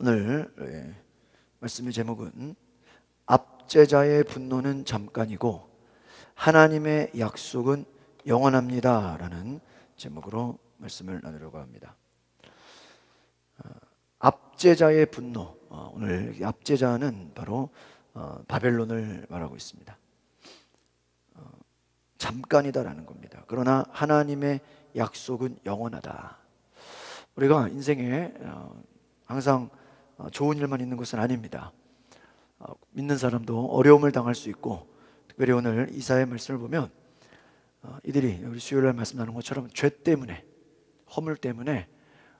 오늘 말씀의 제목은 압제자의 분노는 잠깐이고 하나님의 약속은 영원합니다 라는 제목으로 말씀을 나누려고 합니다. 압제자의 분노, 오늘 압제자는 바로 바벨론을 말하고 있습니다. 잠깐이다라는 겁니다. 그러나 하나님의 약속은 영원하다. 우리가 인생에 항상 좋은 일만 있는 것은 아닙니다. 믿는 사람도 어려움을 당할 수 있고, 특별히 오늘 이사야의 말씀을 보면 이들이 우리 수요일날 말씀 나눈 것처럼 죄 때문에, 허물 때문에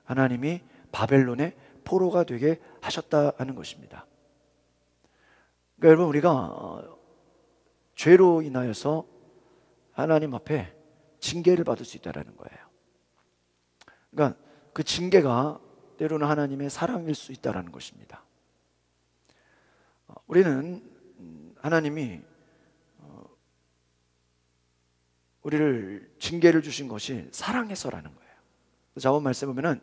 하나님이 바벨론의 포로가 되게 하셨다는 것입니다. 그러니까 여러분, 우리가 죄로 인하여서 하나님 앞에 징계를 받을 수 있다는 거예요. 그러니까 그 징계가 때로는 하나님의 사랑일 수 있다는 것입니다. 우리는 하나님이 우리를 징계를 주신 것이 사랑해서라는 거예요. 저번 말씀에 보면은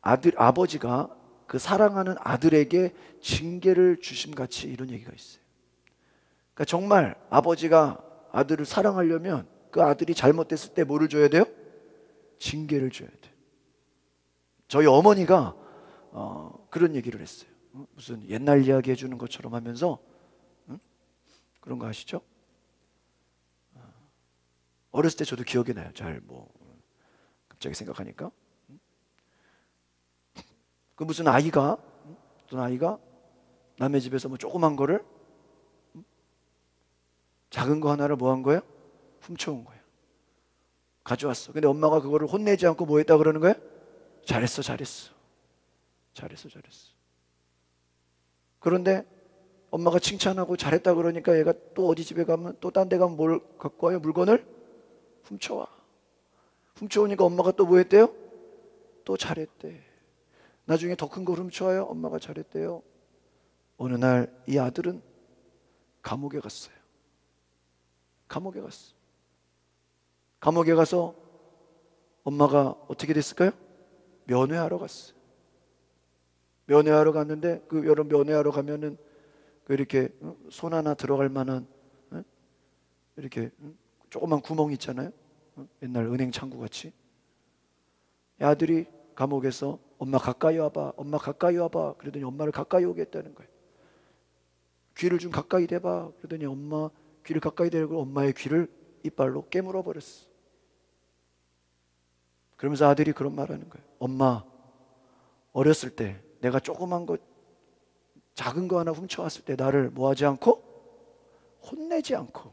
아버지가 그 사랑하는 아들에게 징계를 주심같이 이런 얘기가 있어요. 그러니까 정말 아버지가 아들을 사랑하려면 그 아들이 잘못됐을 때 뭐를 줘야 돼요? 징계를 줘야 돼요. 저희 어머니가 그런 얘기를 했어요. 무슨 옛날 이야기 해주는 것처럼 하면서, 그런 거 아시죠? 어렸을 때 저도 기억이 나요. 갑자기 생각하니까. 그 무슨 아이가 남의 집에서 뭐 조그만 거를, 작은 거 하나를 뭐 한 거예요? 훔쳐온 거예요. 가져왔어. 근데 엄마가 그거를 혼내지 않고 뭐 했다 그러는 거예요? 잘했어. 그런데 엄마가 칭찬하고 잘했다 그러니까 얘가 또 어디 집에 가면, 또 딴 데 가면 뭘 갖고 와요? 물건을 훔쳐와. 훔쳐오니까 엄마가 또 뭐 했대요? 또 잘했대. 나중에 더 큰 걸 훔쳐와요? 엄마가 잘했대요. 어느 날 이 아들은 감옥에 갔어요. 감옥에 가서 엄마가 어떻게 됐을까요? 면회하러 갔어요. 면회하러 갔는데, 여러분 면회하러 가면은 이렇게 손 하나 들어갈 만한 이렇게 조그만 구멍 있잖아요. 옛날 은행 창구 같이. 아들이 감옥에서 엄마 가까이 와봐, 그러더니 엄마를 가까이 오게 했다는 거예요. 귀를 좀 가까이 대봐, 그러더니 엄마 귀를 가까이 대고 엄마의 귀를 이빨로 깨물어 버렸어. 그러면서 아들이 그런 말 하는 거예요. 엄마, 어렸을 때 내가 조그만 거, 작은 거 하나 훔쳐왔을 때 나를 뭐 하지 않고, 혼내지 않고,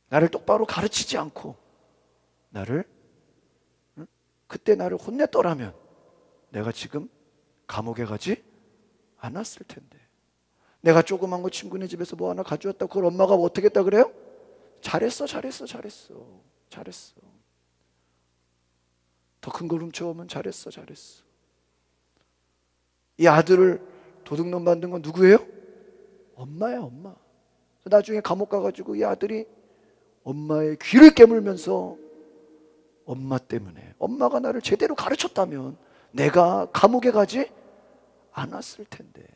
나를 똑바로 가르치지 않고, 그때 나를 혼냈더라면 내가 지금 감옥에 가지 않았을 텐데. 내가 조그만 거 친구네 집에서 뭐 하나 가져왔다, 그걸 엄마가 어떻게 했다 그래요? 잘했어. 더 큰 걸 훔쳐오면 잘했어. 이 아들을 도둑놈 만든 건 누구예요? 엄마야, 엄마. 나중에 감옥 가가지고 이 아들이 엄마의 귀를 깨물면서, 엄마 때문에, 엄마가 나를 제대로 가르쳤다면 내가 감옥에 가지 않았을 텐데.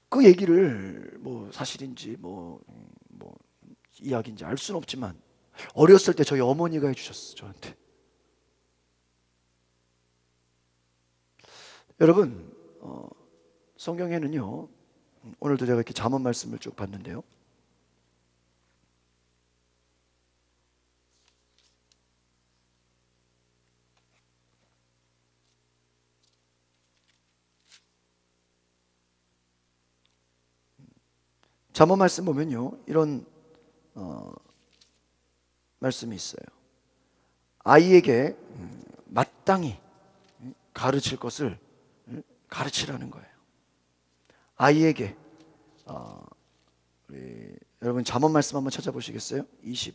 그 얘기를 뭐 사실인지 뭐 이야기인지 알 수는 없지만, 어렸을 때 저희 어머니가 해주셨어, 저한테. 여러분, 성경에는요, 오늘도 제가 이렇게 잠언 말씀을 쭉 봤는데요, 잠언 말씀 보면요, 이런 말씀이 있어요. 아이에게 마땅히 가르칠 것을 가르치라는 거예요. 아이에게, 여러분 잠언 말씀 한번 찾아보시겠어요? 20.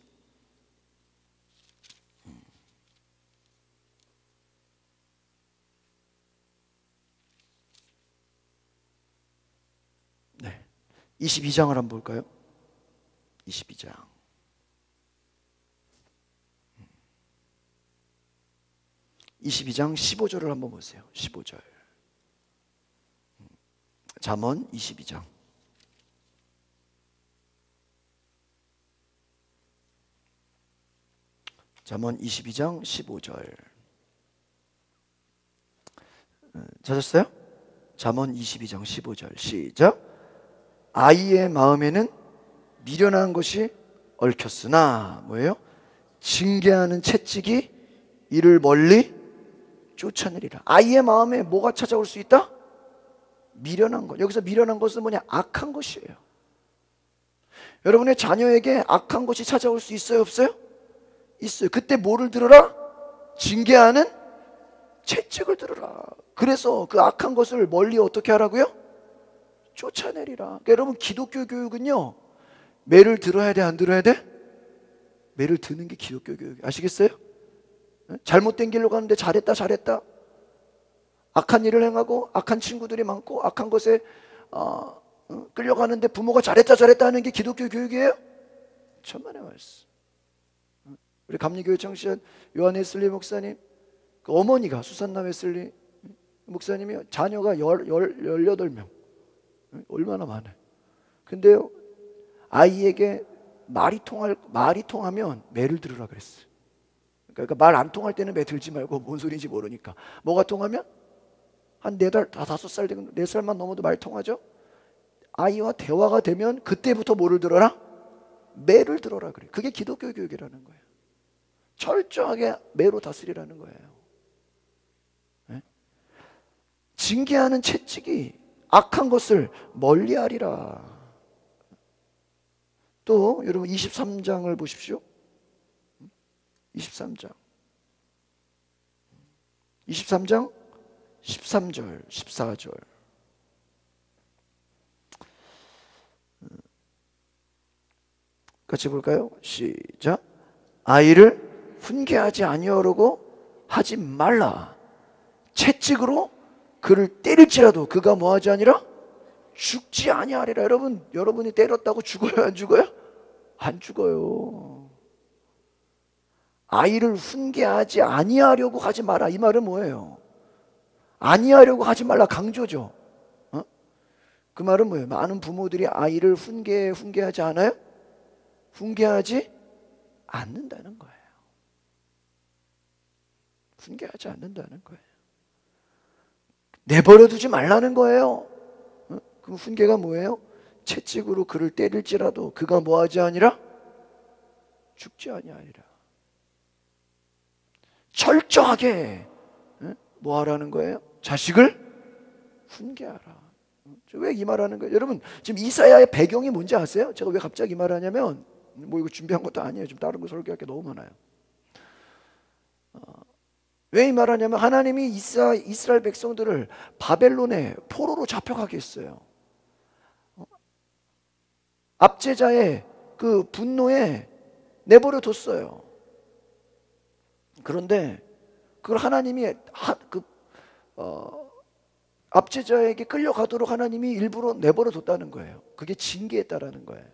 네, 22장을 한번 볼까요? 22장. 22장 15절을 한번 보세요. 15절. 잠언 22장. 잠언 22장 15절. 찾았어요? 잠언 22장 15절. 시작. 아이의 마음에는 미련한 것이 얽혔으나 뭐예요? 징계하는 채찍이 이를 멀리 쫓아내리라. 아이의 마음에 뭐가 찾아올 수 있다? 미련한 것. 여기서 미련한 것은 뭐냐? 악한 것이에요. 여러분의 자녀에게 악한 것이 찾아올 수 있어요? 없어요? 있어요. 그때 뭐를 들으라? 징계하는 채찍을 들으라. 그래서 그 악한 것을 멀리 어떻게 하라고요? 쫓아내리라. 그러니까 여러분, 기독교 교육은요, 매를 들어야 돼, 안 들어야 돼? 매를 드는 게 기독교 교육이에요. 아시겠어요? 잘못된 길로 가는데 잘했다 잘했다, 악한 일을 행하고 악한 친구들이 많고 악한 것에 끌려가는데 부모가 잘했다 잘했다 하는 게 기독교 교육이에요? 천만의 말씀. 우리 감리교회 청취한 요한 웨슬리 목사님, 그 어머니가 수산나 웨슬리 목사님이 자녀가 18명. 얼마나 많아요. 근데요, 아이에게 말이 통하면 매를 들으라 그랬어요. 그러니까 말 안 통할 때는 매 들지 말고, 뭔 소리인지 모르니까. 뭐가 통하면 한 4달, 5살 되고 4살만 넘어도 말 통하죠. 아이와 대화가 되면 그때부터 뭐를 들어라? 매를 들어라 그래요. 그게 기독교 교육이라는 거예요. 철저하게 매로 다스리라는 거예요. 네? 징계하는 채찍이 악한 것을 멀리하리라. 또 여러분 23장을 보십시오. 23장 13절 14절. 같이 볼까요? 시작. 아이를 훈계하지 아니하려고 하지 말라. 채찍으로 그를 때릴지라도 그가 뭐하지 아니라 죽지 아니하리라. 여러분, 여러분이 때렸다고 죽어요, 안 죽어요? 안 죽어요. 아이를 훈계하지 아니하려고 하지 마라. 이 말은 뭐예요? 아니하려고 하지 말라, 강조죠. 그 말은 뭐예요? 많은 부모들이 아이를 훈계하지 않아요? 훈계하지 않는다는 거예요. 훈계하지 않는다는 거예요. 내버려 두지 말라는 거예요. 그 훈계가 뭐예요? 채찍으로 그를 때릴지라도 그가 뭐하지 아니라 죽지 아니하리라. 철저하게 뭐 하라는 거예요? 자식을 훈계하라. 왜 이 말하는 거예요? 여러분, 지금 이사야의 배경이 뭔지 아세요? 제가 왜 갑자기 이 말하냐면, 뭐 이거 준비한 것도 아니에요. 지금 다른 거 설교할 게 너무 많아요. 왜 이 말하냐면, 하나님이 이스라엘 백성들을 바벨론의 포로로 잡혀가게 했어요. 압제자의 그 분노에 내버려 뒀어요. 그런데 그걸 하나님이 압제자에게 끌려가도록 하나님이 일부러 내버려 뒀다는 거예요. 그게 징계했다라는 거예요.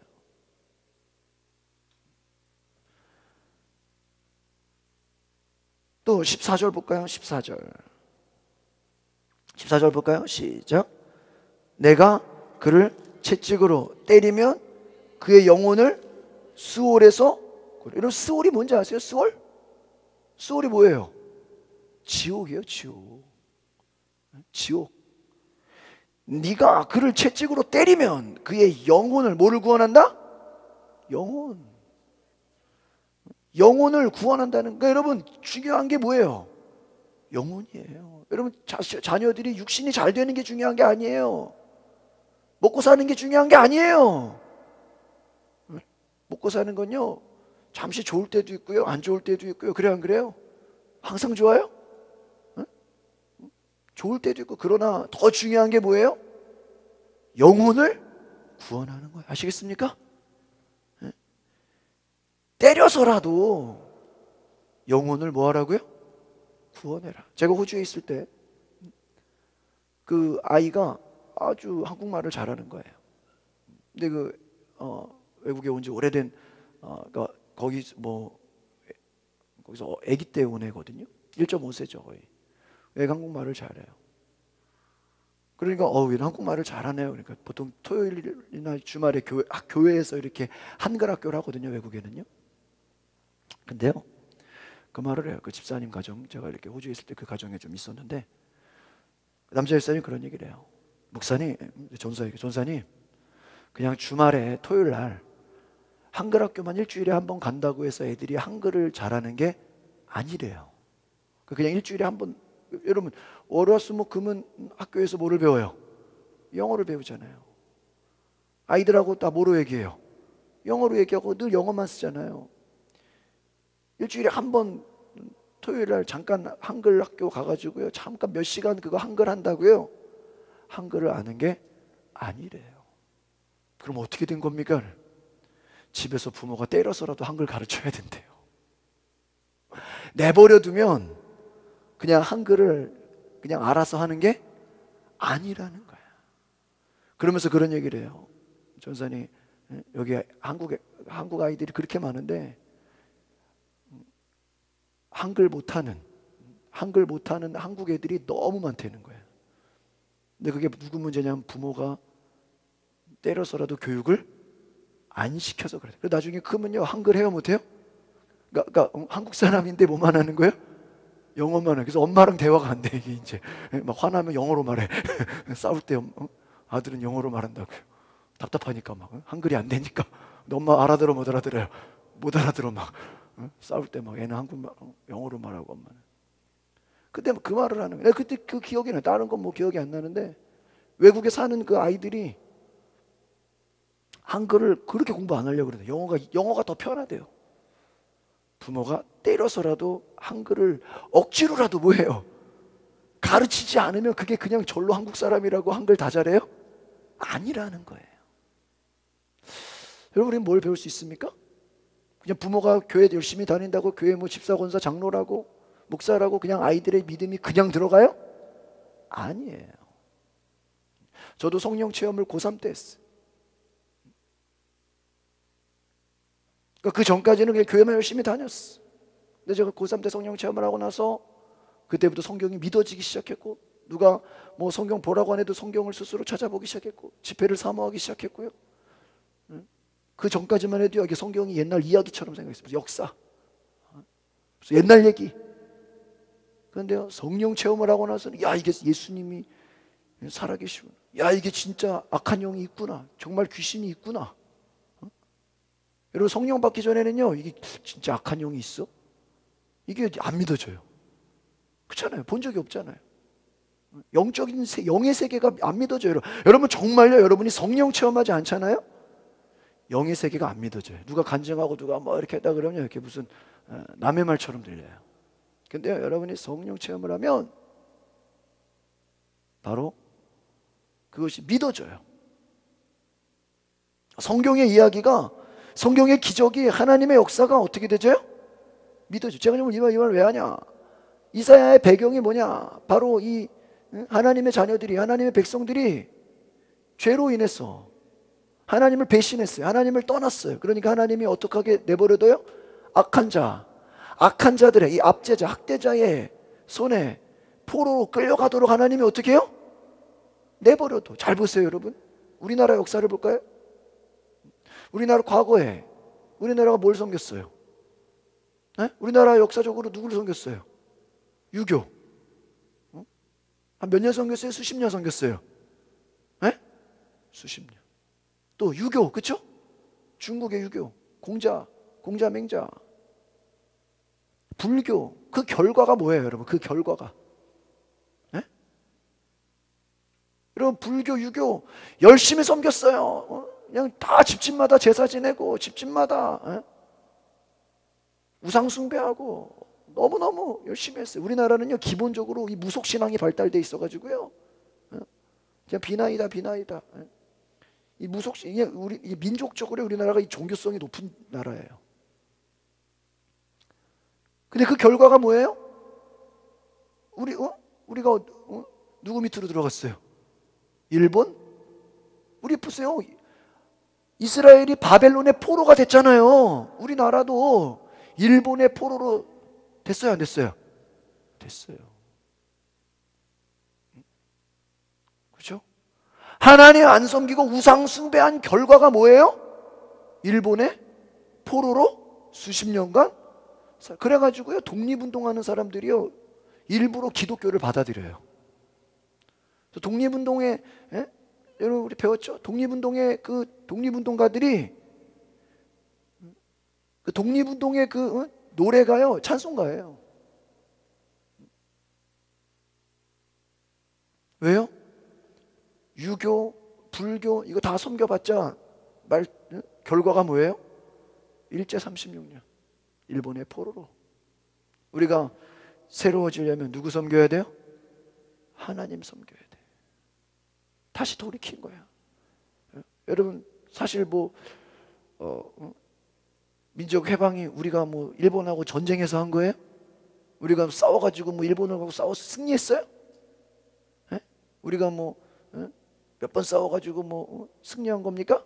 또 14절 볼까요? 14절 볼까요? 시작. 내가 그를 채찍으로 때리면 그의 영혼을 스올에서, 여러분 스올이 뭔지 아세요? 스올이 뭐예요? 지옥이에요. 지옥. 네가 그를 채찍으로 때리면 그의 영혼을 뭐를 구원한다? 영혼을 구원한다는 거. 여러분, 중요한 게 뭐예요? 영혼이에요. 여러분, 자녀들이 육신이 잘 되는 게 중요한 게 아니에요. 먹고 사는 게 중요한 게 아니에요. 먹고 사는 건요, 잠시 좋을 때도 있고요, 안 좋을 때도 있고요. 그래요, 안 그래요? 항상 좋아요? 좋을 때도 있고. 그러나 더 중요한 게 뭐예요? 영혼을 구원하는 거예요. 아시겠습니까? 때려서라도 영혼을 뭐 하라고요? 구원해라. 제가 호주에 있을 때 그 아이가 아주 한국말을 잘하는 거예요. 근데 외국에 온 지 오래된 그러니까 거기서 아기 때 온 애거든요. 1.5세죠 거의. 왜 한국말을 잘해요? 그러니까 얘는 한국말을 잘하네요. 그러니까 보통 토요일이나 주말에 교회에서 이렇게 한글 학교를 하거든요, 외국에는요. 근데요, 그 말을 해요. 그 집사님 가정, 제가 이렇게 호주에 있을 때 그 가정에 좀 있었는데, 남자 집사님이 그런 얘기를 해요. 목사님, 전사님, 그냥 주말에 토요일 날 한글 학교만 일주일에 한 번 간다고 해서 애들이 한글을 잘하는 게 아니래요. 그냥 일주일에 한 번, 여러분 월화수목금은 학교에서 뭐를 배워요? 영어를 배우잖아요. 아이들하고 다 뭐로 얘기해요? 영어로 얘기하고 늘 영어만 쓰잖아요. 일주일에 한 번 토요일 날 잠깐 한글 학교 가가지고요, 잠깐 몇 시간 그거 한글 한다고요? 한글을 아는 게 아니래요. 그럼 어떻게 된 겁니까? 집에서 부모가 때려서라도 한글 가르쳐야 된대요. 내버려 두면 그냥 한글을 그냥 알아서 하는 게 아니라는 거야. 그러면서 그런 얘기를 해요. 전사님, 여기 한국 아이들이 그렇게 많은데 한글 못하는 한국 애들이 너무 많다는 거예요. 근데 그게 누구 문제냐면 부모가 때려서라도 교육을 안 시켜서 그래요. 그래서 나중에 크면요, 한글 해요 못해요? 그러니까 한국 사람인데 뭐만 하는 거예요? 영어만 해. 그래서 엄마랑 대화가 안 돼. 이게 이제 막 화나면 영어로 말해. 싸울 때 아들은 영어로 말한다고요. 답답하니까 막 한글이 안 되니까. 근데 엄마 알아들어 못 알아들어요. 못 알아들어 막. 싸울 때 막 애는 한국말 영어로 말하고 엄마는. 근데 그 말을 하는 거예요. 그때 그 기억이 나요. 다른 건 뭐 기억이 안 나는데 외국에 사는 그 아이들이 한글을 그렇게 공부 안 하려고 그러는데 영어가 더 편하대요. 부모가 때려서라도 한글을 억지로라도 뭐해요? 가르치지 않으면 그게 그냥 절로 한국 사람이라고 한글 다 잘해요? 아니라는 거예요. 여러분, 우리는 뭘 배울 수 있습니까? 그냥 부모가 교회 열심히 다닌다고 교회 뭐 집사, 권사, 장로라고 목사라고 그냥 아이들의 믿음이 그냥 들어가요? 아니에요. 저도 성령 체험을 고3 때 했어요. 그 전까지는 그냥 교회만 열심히 다녔어. 근데 제가 고3 때 성령 체험을 하고 나서 그때부터 성경이 믿어지기 시작했고, 누가 뭐 성경 보라고 안 해도 성경을 스스로 찾아보기 시작했고, 집회를 사모하기 시작했고요. 그 전까지만 해도 여기 성경이 옛날 이야기처럼 생각했어요. 역사, 옛날 얘기. 그런데요, 성령 체험을 하고 나서는 야, 이게 예수님이 살아계시구나. 야, 이게 진짜 악한 영이 있구나. 정말 귀신이 있구나. 여러분, 성령 받기 전에는요, 이게 진짜 악한 영이 있어? 이게 안 믿어져요. 그렇잖아요. 본 적이 없잖아요. 영적인 영의 세계가 안 믿어져요. 여러분 정말요, 여러분이 성령 체험하지 않잖아요? 영의 세계가 안 믿어져요. 누가 간증하고 누가 뭐 이렇게 했다 그러면 이렇게 무슨 남의 말처럼 들려요. 근데 여러분이 성령 체험을 하면 바로 그것이 믿어져요. 성경의 이야기가, 성경의 기적이, 하나님의 역사가 어떻게 되죠? 믿어져. 제가 이 말 왜 하냐? 이사야의 배경이 뭐냐? 바로 이 하나님의 자녀들이, 하나님의 백성들이 죄로 인해서 하나님을 배신했어요. 하나님을 떠났어요. 그러니까 하나님이 어떻게 하게 내버려둬요? 악한 자들의, 이 압제자, 학대자의 손에 포로로 끌려가도록 하나님이 어떻게 해요? 내버려둬. 잘 보세요, 여러분. 우리나라 역사를 볼까요? 우리나라 과거에 우리나라가 뭘 섬겼어요? 네? 우리나라 역사적으로 누구를 섬겼어요? 유교. 한 몇 년 섬겼어요? 수십 년 섬겼어요? 네? 수십 년. 또 유교, 그쵸? 중국의 유교, 공자, 맹자, 불교. 그 결과가 뭐예요, 여러분? 그 결과가, 네? 여러분, 불교, 유교 열심히 섬겼어요. 그냥 다 집집마다 제사 지내고, 집집마다 우상 숭배하고 너무너무 열심히 했어요. 우리나라는요, 기본적으로 이 무속신앙이 발달돼 있어가지고요, 그냥 비나이다. 이 우리 민족적으로 우리나라가 이 종교성이 높은 나라예요. 근데 그 결과가 뭐예요? 우리가 누구 밑으로 들어갔어요? 일본? 우리 보세요. 이스라엘이 바벨론의 포로가 됐잖아요. 우리나라도 일본의 포로로 됐어요, 안 됐어요? 됐어요. 그렇죠? 하나님 안 섬기고 우상 숭배한 결과가 뭐예요? 일본의 포로로 수십 년간 그래가지고요 독립운동하는 사람들이요 일부러 기독교를 받아들여요. 독립운동에 여러분 우리 배웠죠? 독립운동의 그 독립운동가들이 그 독립운동의 그 노래가요 찬송가예요. 왜요? 유교, 불교 이거 다 섬겨봤자 결과가 뭐예요? 일제 36년 일본의 포로로. 우리가 새로워지려면 누구 섬겨야 돼요? 하나님 섬겨야 돼. 다시 돌이킨 거야. 여러분 사실 뭐 민족 해방이 우리가 뭐 일본하고 전쟁해서 한 거예요? 우리가 싸워가지고 뭐 일본하고 싸워서 승리했어요? 에? 우리가 뭐 몇 번 싸워가지고 뭐 승리한 겁니까?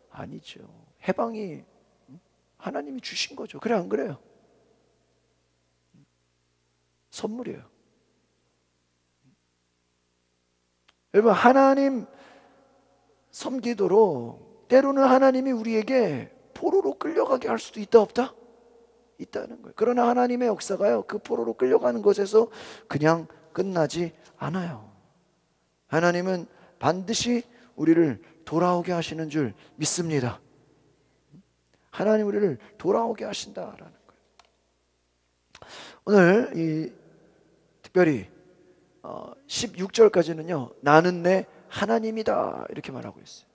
아니죠. 해방이 하나님이 주신 거죠. 그래 안 그래요? 선물이에요. 여러분 하나님 섬기도록 때로는 하나님이 우리에게 포로로 끌려가게 할 수도 있다 없다? 있다는 거예요. 그러나 하나님의 역사가요 그 포로로 끌려가는 것에서 그냥 끝나지 않아요. 하나님은 반드시 우리를 돌아오게 하시는 줄 믿습니다. 하나님 우리를 돌아오게 하신다라는 거예요. 오늘 이 특별히 16절까지는요 나는 내 하나님이다 이렇게 말하고 있어요.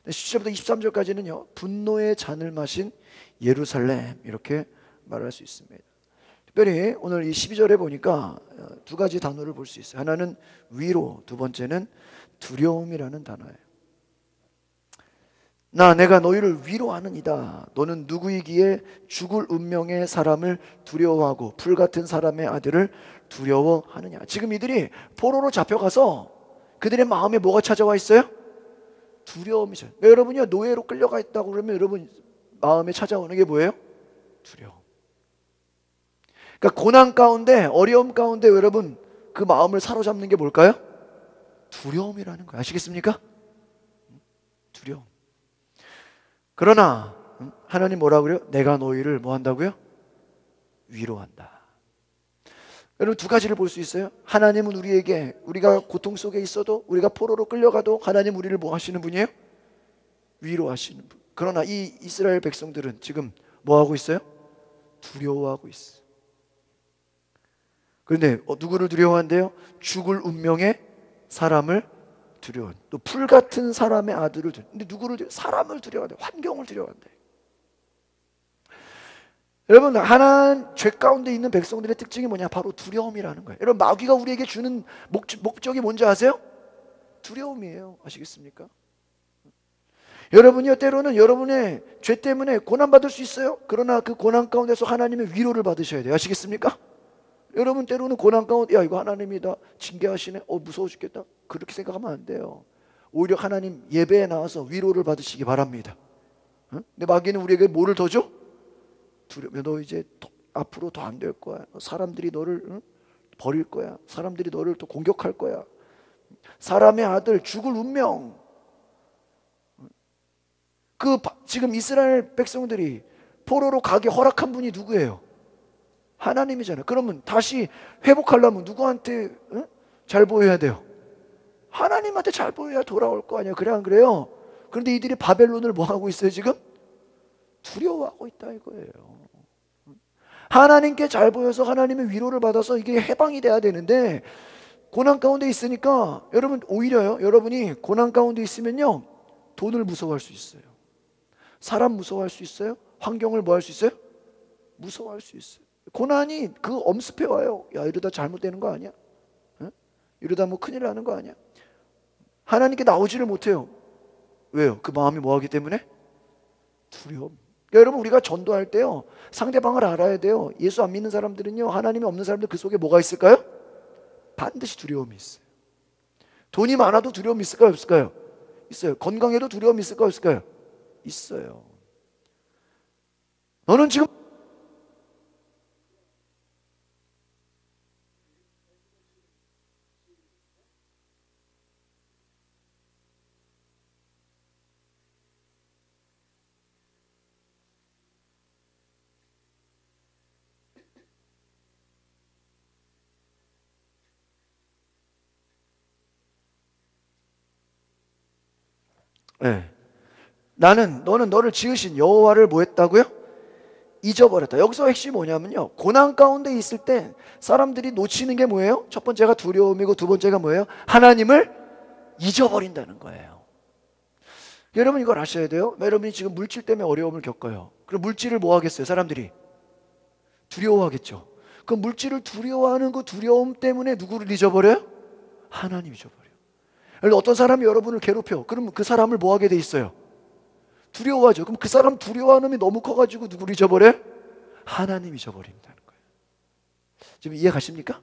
17절부터 23절까지는요 분노의 잔을 마신 예루살렘 이렇게 말할 수 있습니다. 특별히 오늘 이 12절에 보니까 두 가지 단어를 볼 수 있어요. 하나는 위로, 두 번째는 두려움이라는 단어예요. 내가 너희를 위로하느니다. 너는 누구이기에 죽을 운명의 사람을 두려워하고 불같은 사람의 아들을 두려워하느냐. 지금 이들이 포로로 잡혀가서 그들의 마음에 뭐가 찾아와 있어요? 두려움이죠. 여러분이요 노예로 끌려가 있다고 그러면 여러분 마음에 찾아오는 게 뭐예요? 두려움. 그러니까 고난 가운데 어려움 가운데 여러분 그 마음을 사로잡는 게 뭘까요? 두려움이라는 거예요. 아시겠습니까? 두려움. 그러나 하나님 뭐라고 그래요? 내가 너희를 뭐 한다고요? 위로한다. 여러분 두 가지를 볼 수 있어요. 하나님은 우리에게 우리가 고통 속에 있어도 우리가 포로로 끌려가도 하나님 우리를 뭐 하시는 분이에요? 위로하시는 분. 그러나 이 이스라엘 백성들은 지금 뭐 하고 있어요? 두려워하고 있어요. 그런데 누구를 두려워한대요? 죽을 운명의 사람을 두려워. 또 불같은 사람의 아들을 두려워. 근데 누구를 사람을 두려워한대. 환경을 두려워한대. 여러분 하나님 죄 가운데 있는 백성들의 특징이 뭐냐? 바로 두려움이라는 거예요. 여러분 마귀가 우리에게 주는 목적이 뭔지 아세요? 두려움이에요. 아시겠습니까? 여러분이요 때로는 여러분의 죄 때문에 고난받을 수 있어요. 그러나 그 고난 가운데서 하나님의 위로를 받으셔야 돼요. 아시겠습니까? 여러분 때로는 고난 가운데 야 이거 하나님이 다 징계하시네. 무서워 죽겠다. 그렇게 생각하면 안 돼요. 오히려 하나님 예배에 나와서 위로를 받으시기 바랍니다. 근데 마귀는 우리에게 뭐를 더 줘? 두려워. 너 이제 앞으로 더 안 될 거야. 사람들이 너를 버릴 거야. 사람들이 너를 또 공격할 거야. 사람의 아들 죽을 운명. 지금 이스라엘 백성들이 포로로 가게 허락한 분이 누구예요? 하나님이잖아요. 그러면 다시 회복하려면 누구한테 잘 보여야 돼요? 하나님한테 잘 보여야 돌아올 거 아니에요. 그래 안 그래요? 그런데 이들이 바벨론을 뭐 하고 있어요 지금? 두려워하고 있다 이거예요. 하나님께 잘 보여서 하나님의 위로를 받아서 이게 해방이 돼야 되는데 고난 가운데 있으니까 여러분 오히려요 여러분이 고난 가운데 있으면요 돈을 무서워할 수 있어요. 사람 무서워할 수 있어요. 환경을 뭐 할 수 있어요? 무서워할 수 있어요. 고난이 그 엄습해 와요. 야 이러다 잘못되는 거 아니야? 이러다 뭐 큰일 나는 거 아니야? 하나님께 나오지를 못해요. 왜요? 그 마음이 뭐하기 때문에? 두려움. 그러니까 여러분 우리가 전도할 때요 상대방을 알아야 돼요. 예수 안 믿는 사람들은요 하나님이 없는 사람들 그 속에 뭐가 있을까요? 반드시 두려움이 있어요. 돈이 많아도 두려움이 있을까요? 없을까요? 있어요. 건강해도 두려움이 있을까요? 없을까요? 있어요. 너는 지금 네. 너는 너를 지으신 여호와를 뭐 했다고요? 잊어버렸다. 여기서 핵심이 뭐냐면요, 고난 가운데 있을 때 사람들이 놓치는 게 뭐예요? 첫 번째가 두려움이고 두 번째가 뭐예요? 하나님을 잊어버린다는 거예요. 여러분 이걸 아셔야 돼요. 여러분이 지금 물질 때문에 어려움을 겪어요. 그럼 물질을 뭐 하겠어요? 사람들이 두려워하겠죠. 그 물질을 두려워하는 그 두려움 때문에 누구를 잊어버려요? 하나님 잊어버려요. 어떤 사람이 여러분을 괴롭혀. 그러면 그 사람을 뭐 하게 돼 있어요? 두려워하죠. 그럼 그 사람 두려워하는 놈이 너무 커가지고 누구를 잊어버려요? 하나님 잊어버린다는 거예요. 지금 이해 가십니까?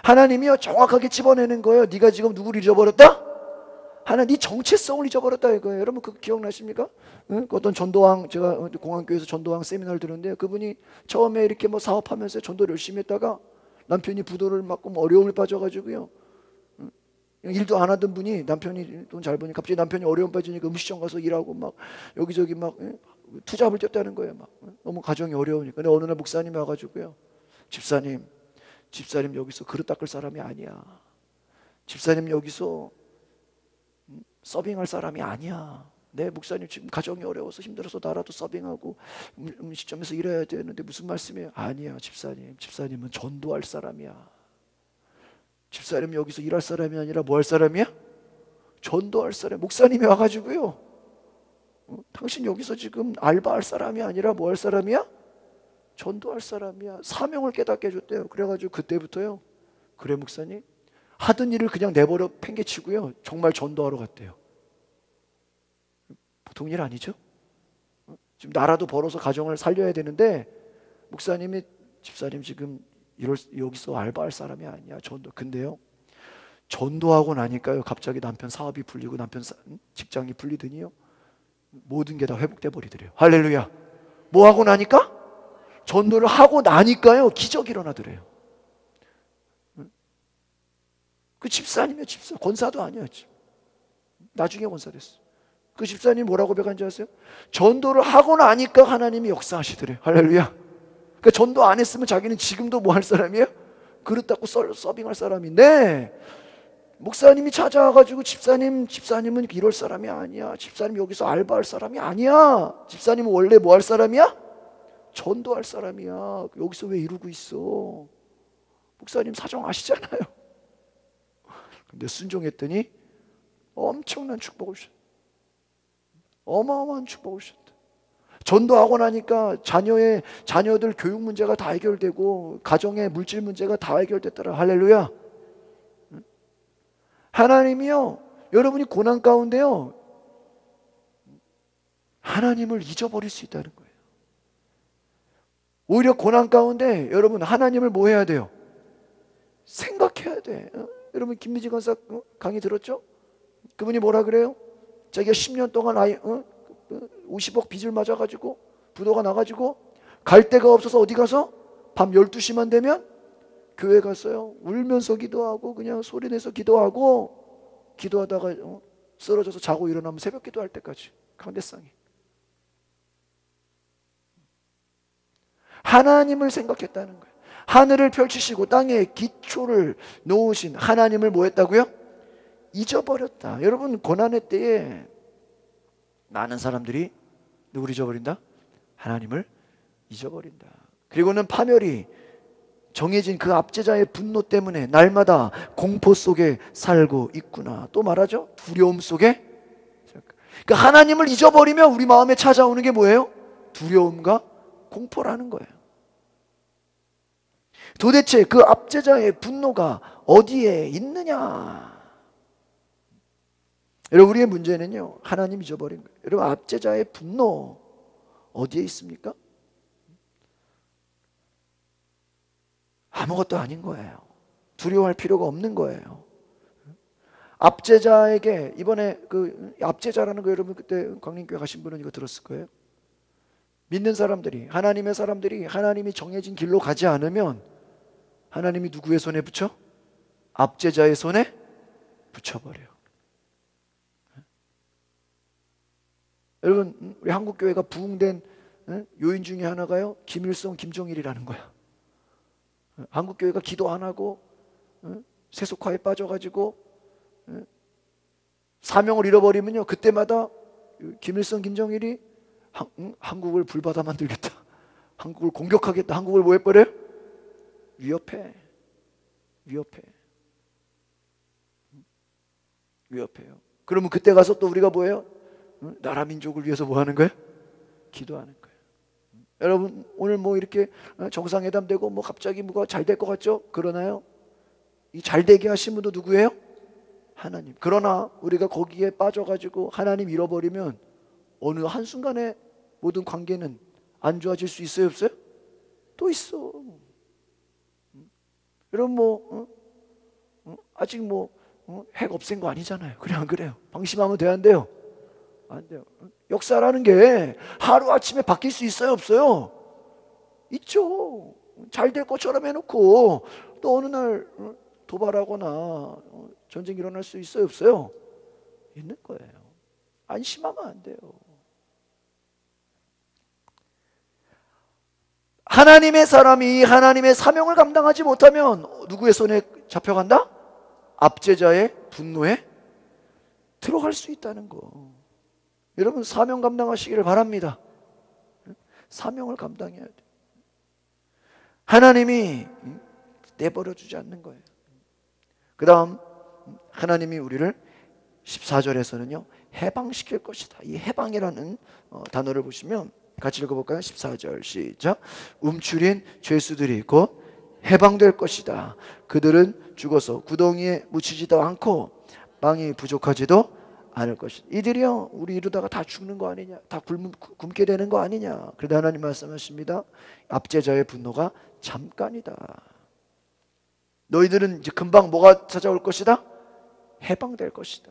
하나님이요 정확하게 집어내는 거예요. 네가 지금 누구를 잊어버렸다? 하나님, 네 정체성을 잊어버렸다 이거예요. 여러분 그거 기억나십니까? 어떤 전도왕, 제가 공안교회에서 전도왕 세미나를 들었는데 그분이 처음에 이렇게 뭐 사업하면서 전도를 열심히 했다가 남편이 부도를 맞고 뭐 어려움을 빠져가지고요, 일도 안 하던 분이, 남편이 돈 잘 버니 갑자기 남편이 어려움 빠지니까 음식점 가서 일하고 막 여기저기 막 투잡을 뛰었다는 거예요. 막 너무 가정이 어려우니까. 근데 어느 날 목사님이 와가지고요, 집사님 여기서 그릇 닦을 사람이 아니야. 집사님 여기서 서빙할 사람이 아니야. 네, 목사님 지금 가정이 어려워서 힘들어서 나라도 서빙하고 음식점에서 일해야 되는데 무슨 말씀이에요? 아니야 집사님은 전도할 사람이야. 집사님 여기서 일할 사람이 아니라 뭐 할 사람이야? 전도할 사람. 목사님이 와가지고요, 당신 여기서 지금 알바할 사람이 아니라 뭐 할 사람이야? 전도할 사람이야. 사명을 깨닫게 해줬대요. 그래가지고 그때부터요, 그래 목사님, 하던 일을 그냥 내버려 팽개치고요, 정말 전도하러 갔대요. 보통 일 아니죠? 지금 나라도 벌어서 가정을 살려야 되는데 목사님이, 집사님 지금 여기서 알바할 사람이 아니야, 전도. 근데요, 전도하고 나니까요 갑자기 남편 사업이 풀리고 남편 직장이 풀리더니요 모든 게 다 회복돼 버리더래요. 할렐루야. 뭐 하고 나니까? 전도를 하고 나니까요 기적이 일어나더래요. 그 집사님이요, 권사도 아니야. 나중에 권사 됐어. 그 집사님 뭐라고 고백한지 아세요? 전도를 하고 나니까 하나님이 역사하시더래요. 할렐루야. 그러니까 전도 안 했으면 자기는 지금도 뭐 할 사람이에요? 그릇 닦고 서빙할 사람인데, 목사님이 찾아와가지고 집사님은 이럴 사람이 아니야. 집사님 여기서 알바할 사람이 아니야. 집사님은 원래 뭐 할 사람이야? 전도할 사람이야. 여기서 왜 이러고 있어? 목사님 사정 아시잖아요. 근데 순종했더니 엄청난 축복을 주셨다. 어마어마한 축복을 주셨다. 전도하고 나니까 자녀들 교육 문제가 다 해결되고 가정의 물질 문제가 다 해결됐더라. 할렐루야. 하나님이요, 여러분이 고난 가운데요 하나님을 잊어버릴 수 있다는 거예요. 오히려 고난 가운데 여러분 하나님을 뭐 해야 돼요? 생각해야 돼. 여러분 김미지 권사 강의 들었죠? 그분이 뭐라 그래요? 자기가 10년 동안 50억 빚을 맞아가지고 부도가 나가지고 갈 데가 없어서 어디 가서 밤 12시만 되면 교회 갔어요. 울면서 기도하고 그냥 소리내서 기도하다가 쓰러져서 자고 일어나면 새벽 기도할 때까지 강대상이. 하나님을 생각했다는 거예요. 하늘을 펼치시고 땅에 기초를 놓으신 하나님을 뭐 했다고요? 잊어버렸다. 여러분 고난의 때에 많은 사람들이 누구를 잊어버린다? 하나님을 잊어버린다. 그리고는 파멸이 정해진 그 압제자의 분노 때문에 날마다 공포 속에 살고 있구나. 또 말하죠? 두려움 속에. 그러니까 하나님을 잊어버리면 우리 마음에 찾아오는 게 뭐예요? 두려움과 공포라는 거예요. 도대체 그 압제자의 분노가 어디에 있느냐? 여러분 우리의 문제는요 하나님 잊어버린 거예요. 여러분 압제자의 분노 어디에 있습니까? 아무것도 아닌 거예요. 두려워할 필요가 없는 거예요. 압제자에게 이번에 그 압제자라는 거 여러분 그때 광림교회 가신 분은 이거 들었을 거예요. 믿는 사람들이, 하나님의 사람들이 하나님이 정해진 길로 가지 않으면 하나님이 누구의 손에 붙여? 압제자의 손에 붙여버려요. 여러분 우리 한국교회가 부흥된 요인 중에 하나가요 김일성, 김정일이라는 거야. 한국교회가 기도 안 하고 세속화에 빠져가지고 사명을 잃어버리면요, 그때마다 김일성, 김정일이 한국을 불바다 만들겠다, 한국을 공격하겠다, 한국을 뭐 해버려요? 위협해요. 그러면 그때 가서 또 우리가 뭐예요? 나라 민족을 위해서 뭐 하는 거예요? 기도하는 거예요. 여러분, 오늘 뭐 이렇게 정상회담 되고 뭐 갑자기 뭐가 잘 될 것 같죠? 그러나요? 이 잘 되게 하신 분도 누구예요? 하나님. 그러나 우리가 거기에 빠져가지고 하나님 잃어버리면 어느 한순간에 모든 관계는 안 좋아질 수 있어요, 없어요? 또 있어. 여러분 아직 핵 없앤 거 아니잖아요. 그래, 안 그래요? 방심하면 돼요, 안 돼요? 안 돼요. 역사라는 게 하루아침에 바뀔 수 있어요, 없어요? 있죠. 잘 될 것처럼 해놓고 또 어느 날 도발하거나 전쟁이 일어날 수 있어요, 없어요? 있는 거예요. 안심하면 안 돼요. 하나님의 사람이 하나님의 사명을 감당하지 못하면 누구의 손에 잡혀간다? 압제자의 분노에 들어갈 수 있다는 거. 여러분, 사명 감당하시기를 바랍니다. 사명을 감당해야 돼. 하나님이 내버려 주지 않는 거예요. 그 다음 하나님이 우리를 14절에서는요 해방시킬 것이다. 이 해방이라는 단어를 보시면 같이 읽어볼까요? 14절 시작. 움츠린 죄수들이 곧 해방될 것이다. 그들은 죽어서 구덩이에 묻히지도 않고 빵이 부족하지도 않을 것이다. 이들이요, 우리 이러다가 다 죽는 거 아니냐, 다 굶게 되는 거 아니냐. 그런데 하나님 말씀하십니다. 압제자의 분노가 잠깐이다. 너희들은 이제 금방 뭐가 찾아올 것이다? 해방될 것이다.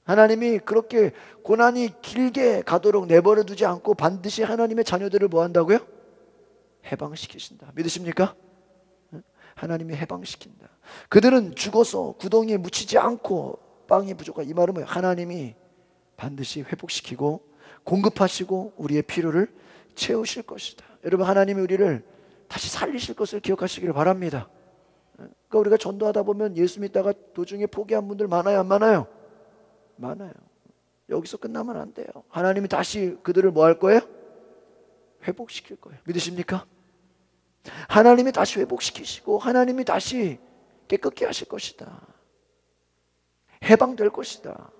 하나님이 그렇게 고난이 길게 가도록 내버려 두지 않고 반드시 하나님의 자녀들을 뭐 한다고요? 해방시키신다. 믿으십니까? 하나님이 해방시킨다. 그들은 죽어서 구덩이에 묻히지 않고 빵이 부족하다. 이 말은 뭐예요? 하나님이 반드시 회복시키고 공급하시고 우리의 필요를 채우실 것이다. 여러분, 하나님이 우리를 다시 살리실 것을 기억하시기를 바랍니다. 그러니까 우리가 전도하다 보면 예수 믿다가 도중에 포기한 분들 많아요, 안 많아요? 많아요. 여기서 끝나면 안 돼요. 하나님이 다시 그들을 뭐 할 거예요? 회복시킬 거예요. 믿으십니까? 하나님이 다시 회복시키시고 하나님이 다시 깨끗게 하실 것이다. 해방될 것이다.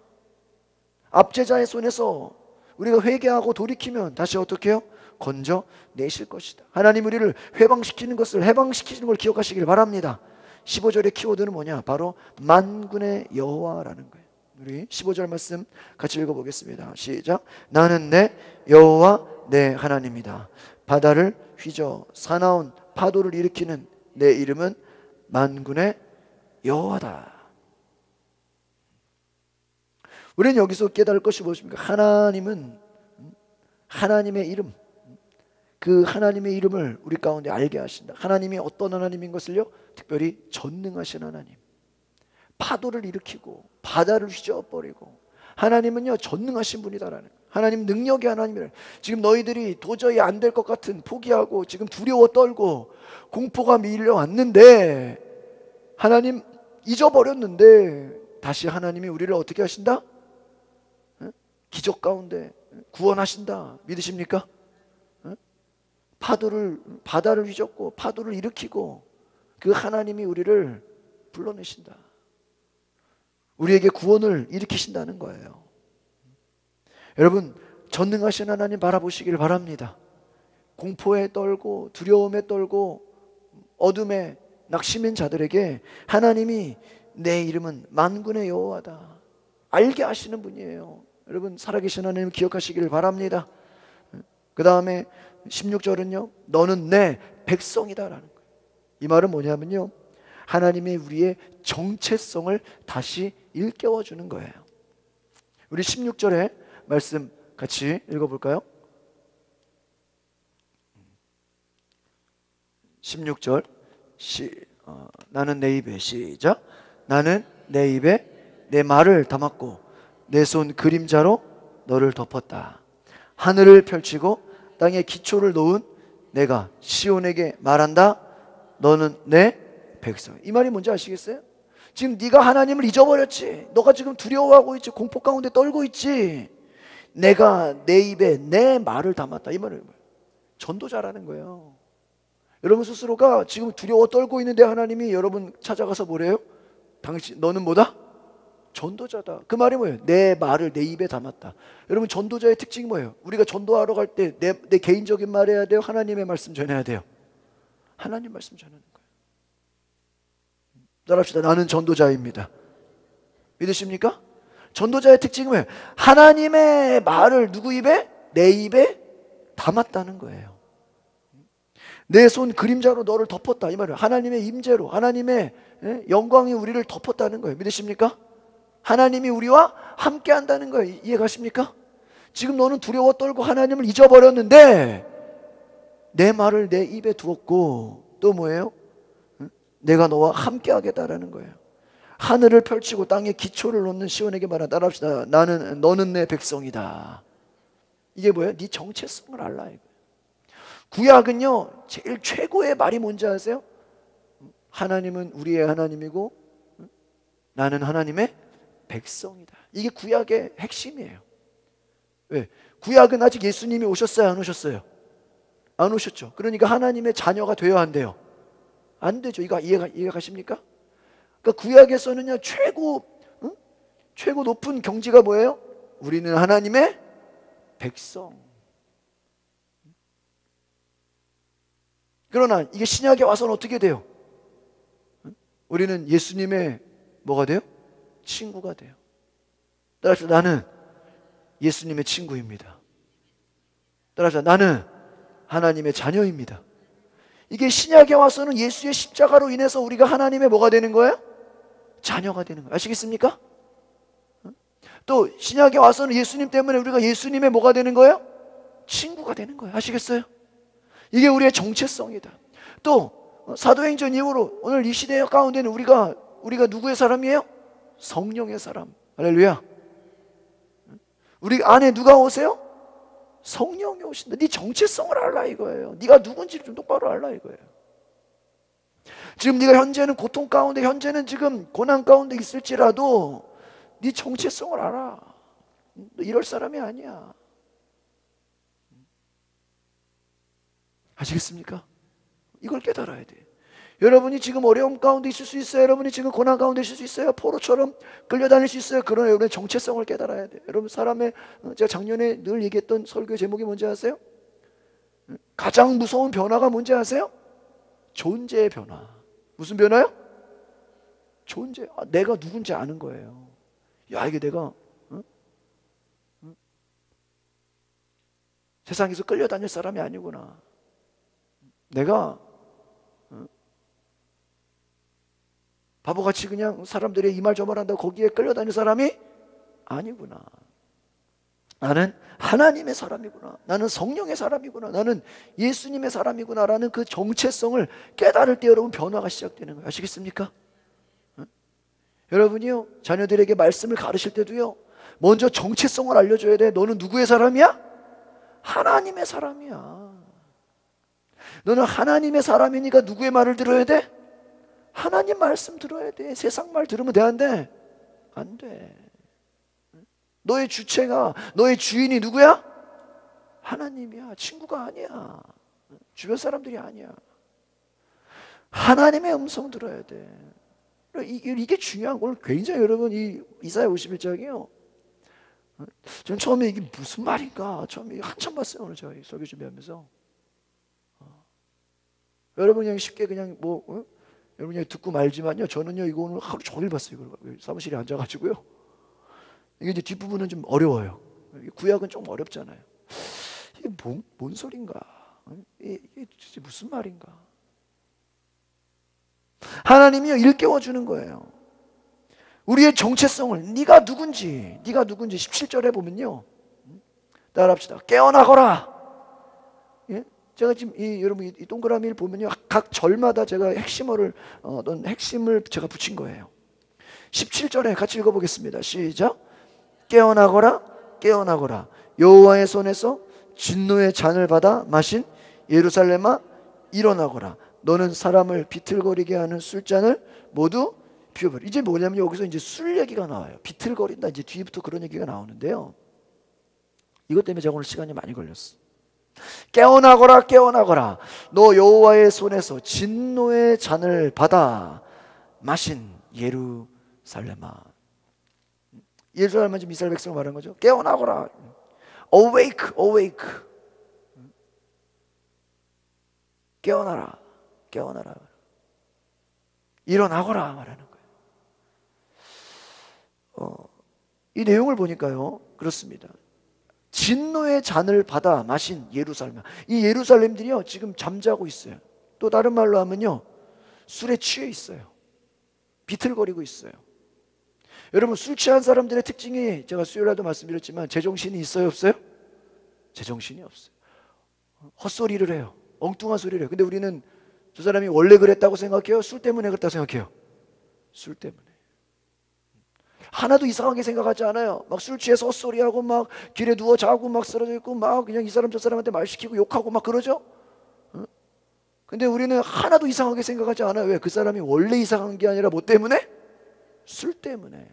압제자의 손에서 우리가 회개하고 돌이키면 다시 어떻게 해요? 건져내실 것이다. 하나님 우리를 해방시키는 걸 기억하시길 바랍니다. 15절의 키워드는 뭐냐? 바로 만군의 여호와라는 거예요. 우리 15절 말씀 같이 읽어보겠습니다. 시작. 나는 내 여호와 내 하나님이다. 바다를 휘저 사나운 파도를 일으키는 내 이름은 만군의 여호와다. 우리는 여기서 깨달을 것이 무엇입니까? 하나님은 하나님의 이름, 그 하나님의 이름을 우리 가운데 알게 하신다. 하나님이 어떤 하나님인 것을요? 특별히 전능하신 하나님, 파도를 일으키고 바다를 휘저어버리고, 하나님은요 전능하신 분이다라는 거예요. 하나님 능력의 하나님이라. 지금 너희들이 도저히 안 될 것 같은, 포기하고 지금 두려워 떨고 공포가 밀려왔는데, 하나님 잊어버렸는데 다시 하나님이 우리를 어떻게 하신다? 기적 가운데 구원하신다. 믿으십니까? 바다를 휘젓고 파도를 일으키고 그 하나님이 우리를 불러내신다. 우리에게 구원을 일으키신다는 거예요. 여러분, 전능하신 하나님 바라보시길 바랍니다. 공포에 떨고 두려움에 떨고 어둠에 낙심인 자들에게 하나님이 내 이름은 만군의 여호와다 알게 하시는 분이에요. 여러분, 살아계신 하나님 기억하시길 바랍니다. 그 다음에 16절은요 너는 내 백성이다라는 거예요. 이 말은 뭐냐면요, 하나님이 우리의 정체성을 다시 일깨워 주는 거예요. 우리 16절의 말씀 같이 읽어볼까요? 16절 나는 내 입에 시작. 나는 내 입에 내 말을 담았고 내 손 그림자로 너를 덮었다. 하늘을 펼치고 땅에 기초를 놓은 내가 시온에게 말한다. 너는 내 백성. 이 말이 뭔지 아시겠어요? 지금 네가 하나님을 잊어버렸지. 너가 지금 두려워하고 있지. 공포 가운데 떨고 있지. 내가 내 입에 내 말을 담았다. 이 말을 전도자라는 거예요. 여러분 스스로가 지금 두려워 떨고 있는데 하나님이 여러분 찾아가서 뭐래요? 당신 너는 뭐다? 전도자다. 그 말이 뭐예요? 내 말을 내 입에 담았다. 여러분 전도자의 특징이 뭐예요? 우리가 전도하러 갈 때 내 개인적인 말 해야 돼요? 하나님의 말씀 전해야 돼요? 하나님 말씀 전하는 거예요. 따라합시다. 나는 전도자입니다. 믿으십니까? 전도자의 특징은 뭐예요? 하나님의 말을 누구 입에? 내 입에 담았다는 거예요. 내 손 그림자로 너를 덮었다. 이 말이에요. 하나님의 임재로, 하나님의 영광이 우리를 덮었다는 거예요. 믿으십니까? 하나님이 우리와 함께 한다는 거예요. 이해가십니까? 지금 너는 두려워 떨고 하나님을 잊어버렸는데 내 말을 내 입에 두었고 또 뭐예요? 내가 너와 함께 하겠다라는 거예요. 하늘을 펼치고 땅에 기초를 놓는 시온에게 말하. 따라합시다. 너는 내 백성이다. 이게 뭐예요? 네 정체성을 알라 이거예요. 구약은요 제일 최고의 말이 뭔지 아세요? 하나님은 우리의 하나님이고 나는 하나님의 백성이다. 이게 구약의 핵심이에요. 왜? 구약은 아직 예수님이 오셨어요? 안 오셨어요? 안 오셨죠. 그러니까 하나님의 자녀가 되어야 한대요. 안 되죠. 이거 이해가 가십니까? 그러니까 구약에서는요 최고 높은 경지가 뭐예요? 우리는 하나님의 백성. 그러나 이게 신약에 와서는 어떻게 돼요? 우리는 예수님의 뭐가 돼요? 친구가 돼요. 따라서 나는 예수님의 친구입니다. 따라서 나는 하나님의 자녀입니다. 이게 신약에 와서는 예수의 십자가로 인해서 우리가 하나님의 뭐가 되는 거예요? 자녀가 되는 거예요. 아시겠습니까? 또 신약에 와서는 예수님 때문에 우리가 예수님의 뭐가 되는 거예요? 친구가 되는 거예요. 아시겠어요? 이게 우리의 정체성이다. 또 사도행전 이후로 오늘 이 시대 가운데는 우리가 누구의 사람이에요? 성령의 사람. 할렐루야. 우리 안에 누가 오세요? 성령이 오신다. 네 정체성을 알라 이거예요. 네가 누군지를 좀 똑바로 알라 이거예요. 지금 네가 현재는 고통 가운데, 현재는 지금 고난 가운데 있을지라도 네 정체성을 알아. 너 이럴 사람이 아니야. 아시겠습니까? 이걸 깨달아야 돼. 여러분이 지금 어려움 가운데 있을 수 있어요. 여러분이 지금 고난 가운데 있을 수 있어요. 포로처럼 끌려다닐 수 있어요. 그러나 여러분의 정체성을 깨달아야 돼. 여러분 제가 작년에 늘 얘기했던 설교의 제목이 뭔지 아세요? 가장 무서운 변화가 뭔지 아세요? 존재의 변화. 무슨 변화요? 존재. 내가 누군지 아는 거예요. 야, 이게 내가 세상에서 끌려다닐 사람이 아니구나. 내가 바보같이 그냥 사람들의 이 말 저 말 한다고 거기에 끌려다닐 사람이 아니구나. 나는 하나님의 사람이구나. 나는 성령의 사람이구나. 나는 예수님의 사람이구나라는 그 정체성을 깨달을 때 여러분 변화가 시작되는 거예요. 아시겠습니까? 여러분이요 자녀들에게 말씀을 가르칠 때도요 먼저 정체성을 알려줘야 돼. 너는 누구의 사람이야? 하나님의 사람이야. 너는 하나님의 사람이니까 누구의 말을 들어야 돼? 하나님 말씀 들어야 돼. 세상 말 들으면 돼, 안 돼? 안 돼. 너의 주체가, 너의 주인이 누구야? 하나님이야. 친구가 아니야. 주변 사람들이 아니야. 하나님의 음성 들어야 돼. 이게 중요한 걸 굉장히 여러분 이 이사야 51장이요. 저는 처음에 이게 무슨 말인가 처음에 한참 봤어요. 오늘 제가 설교 준비하면서. 여러분 그냥 쉽게 그냥 여러분 그냥 듣고 말지만요. 저는요 이거 오늘 하루 종일 봤어요. 이걸 사무실에 앉아가지고요. 이게 이제 뒷부분은 좀 어려워요. 구약은 좀 어렵잖아요. 이게 뭔 소린가? 이게 도대체 무슨 말인가? 하나님이요 일깨워 주는 거예요. 우리의 정체성을 네가 누군지 17절에 보면요. 따라합시다. 깨어나거라. 예? 제가 지금 여러분 이 동그라미를 보면요. 각 절마다 제가 핵심을 제가 붙인 거예요. 17절에 같이 읽어보겠습니다. 시작. 깨어나거라 깨어나거라 여호와의 손에서 진노의 잔을 받아 마신 예루살렘아 일어나거라. 너는 사람을 비틀거리게 하는 술잔을 모두 비워버려. 이제 뭐냐면 여기서 이제 술 얘기가 나와요. 비틀거린다. 이제 뒤부터 그런 얘기가 나오는데요. 이것 때문에 제가 오늘 시간이 많이 걸렸어. 깨어나거라, 깨어나거라. 너 여호와의 손에서 진노의 잔을 받아 마신 예루살렘아. 예루살렘은 지금 이스라엘 백성을 말하는 거죠. 깨어나거라. Awake, awake. 깨어나라, 깨어나라. 일어나거라 말하는 거예요. 이 내용을 보니까요, 그렇습니다. 진노의 잔을 받아 마신 예루살렘. 이 예루살렘들이요 지금 잠자고 있어요. 또 다른 말로 하면요, 술에 취해 있어요. 비틀거리고 있어요. 여러분, 술 취한 사람들의 특징이, 제가 수요일에도 말씀드렸지만, 제정신이 있어요, 없어요? 제정신이 없어요. 헛소리를 해요. 엉뚱한 소리를 해요. 근데 우리는 저 사람이 원래 그랬다고 생각해요? 술 때문에 그랬다고 생각해요? 술 때문에. 하나도 이상하게 생각하지 않아요. 막 술 취해서 헛소리하고 막 길에 누워 자고 막 쓰러져 있고 막 그냥 이 사람 저 사람한테 말 시키고 욕하고 막 그러죠. 근데 우리는 하나도 이상하게 생각하지 않아요. 왜? 그 사람이 원래 이상한 게 아니라 뭐 때문에? 술 때문에.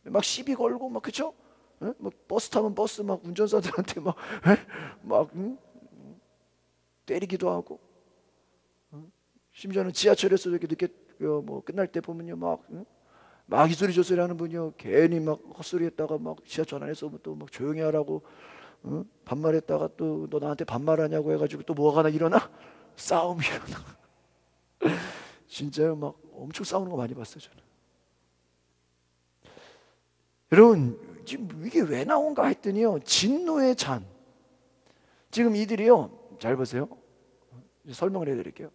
막 시비 걸고 막, 그쵸? 막 버스 타면 버스 막 운전사들한테 막 때리기도 하고, 심지어는 지하철에서 이렇게 늦게 뭐 끝날 때 보면요 막 이 소리 저 소리 하는 분이요 괜히 막 헛소리했다가 막 지하철 안에서 또 막 조용히 하라고 반말했다가 또 너 나한테 반말하냐고 해가지고 또 뭐가 하나 일어나? 싸움이 일어나. 진짜요. 막 엄청 싸우는 거 많이 봤어요 저는. 여러분, 지금 이게 왜 나온가 했더니요, 진노의 잔. 지금 이들이요, 잘 보세요. 설명을 해드릴게요.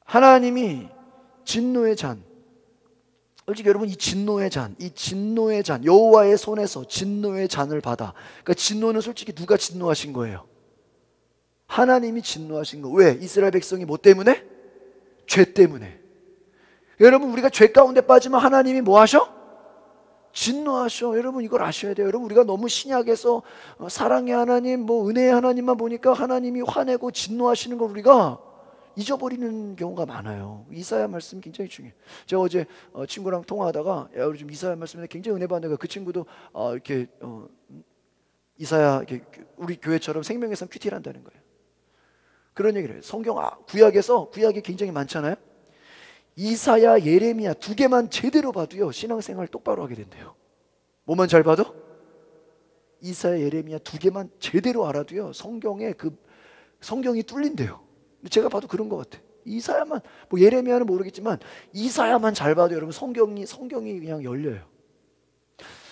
하나님이 진노의 잔, 솔직히 여러분, 이 진노의 잔, 여호와의 손에서 진노의 잔을 받아. 그러니까 진노는 솔직히 누가 진노하신 거예요? 하나님이 진노하신 거. 왜? 이스라엘 백성이 뭐 때문에? 죄 때문에. 여러분, 우리가 죄 가운데 빠지면 하나님이 뭐 하셔? 진노하셔. 여러분, 이걸 아셔야 돼요. 여러분, 우리가 너무 신약에서 사랑의 하나님, 뭐 은혜의 하나님만 보니까 하나님이 화내고 진노하시는 걸 우리가 잊어버리는 경우가 많아요. 이사야 말씀 굉장히 중요해요. 제가 어제 친구랑 통화하다가, 야, 우리 좀 이사야 말씀에 굉장히 은혜 받는 거예요. 그 친구도 이렇게 이사야, 이렇게 우리 교회처럼 생명의 삶 큐티를 한다는 거예요. 그런 얘기를 해요. 성경 구약이 굉장히 많잖아요. 이사야, 예레미야 두 개만 제대로 봐도요, 신앙생활 똑바로 하게 된대요. 뭐만 잘 봐도? 이사야, 예레미야 두 개만 제대로 알아도요, 성경이 뚫린대요. 제가 봐도 그런 것 같아요. 이사야만, 뭐 예레미야는 모르겠지만 이사야만 잘 봐도 여러분 성경이 그냥 열려요.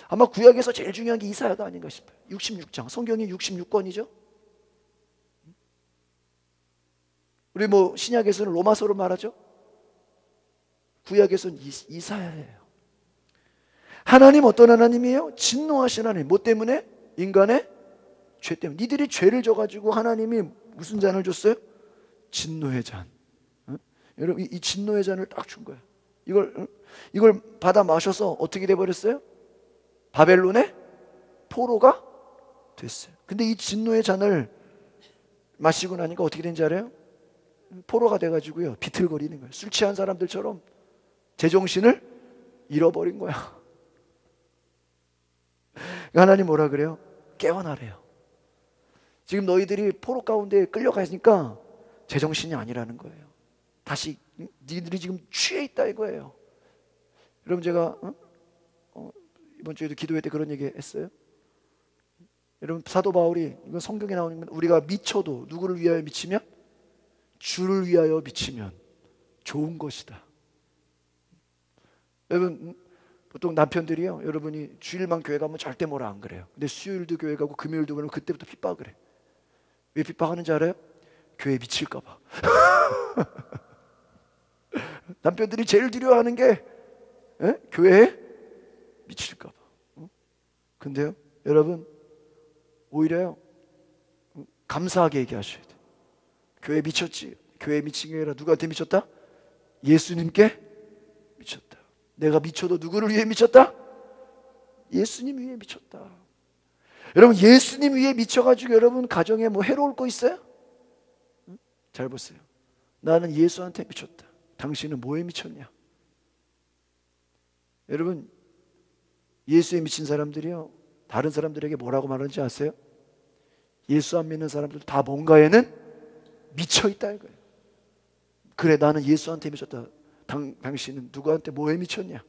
아마 구약에서 제일 중요한 게 이사야가 아닌가 싶어요. 66장, 성경이 66권이죠. 우리 뭐 신약에서는 로마서로 말하죠. 구약에서는 이사야예요. 하나님 어떤 하나님이에요? 진노하신 하나님. 뭐 때문에? 인간의 죄 때문에. 니들이 죄를 져가지고 하나님이 무슨 잔을 줬어요? 진노의 잔. 여러분, 이 진노의 잔을 딱 준 거예요. 이걸 받아 마셔서 어떻게 돼버렸어요? 바벨론의 포로가 됐어요. 근데 이 진노의 잔을 마시고 나니까 어떻게 된지 알아요? 포로가 돼가지고요, 비틀거리는 거예요. 술 취한 사람들처럼 제정신을 잃어버린 거야. 하나님 뭐라 그래요? 깨어나래요. 지금 너희들이 포로 가운데 끌려가니까 제정신이 아니라는 거예요. 다시 니들이 지금 취해 있다 이거예요. 여러분, 제가 이번 주에도 기도회 때 그런 얘기 했어요. 여러분, 사도 바울이, 이건 성경에 나오는 건, 우리가 미쳐도 누구를 위하여 미치면? 주를 위하여 미치면 좋은 것이다. 여러분, 보통 남편들이요, 여러분이 주일만 교회 가면 절대 뭐라 안 그래요. 근데 수요일도 교회 가고 금요일도 그러면 그때부터 핍박을 해. 왜 핍박하는지 알아요? 교회 미칠까 봐. 남편들이 제일 두려워하는 게 교회에 미칠까 봐. 근데요, 여러분, 오히려요, 감사하게 얘기하셔야 돼. 교회 미쳤지. 교회 미친 게 아니라 누구한테 미쳤다? 예수님께 미쳤다. 내가 미쳐도 누구를 위해 미쳤다? 예수님 위해 미쳤다. 여러분, 예수님 위해 미쳐가지고 여러분 가정에 뭐 해로울 거 있어요? 잘 보세요. 나는 예수한테 미쳤다. 당신은 뭐에 미쳤냐? 여러분, 예수에 미친 사람들이요, 다른 사람들에게 뭐라고 말하는지 아세요? 예수 안 믿는 사람들 다 뭔가에는 미쳐있다 이거예요. 그래, 나는 예수한테 미쳤다. 당신은 누구한테 뭐에 미쳤냐?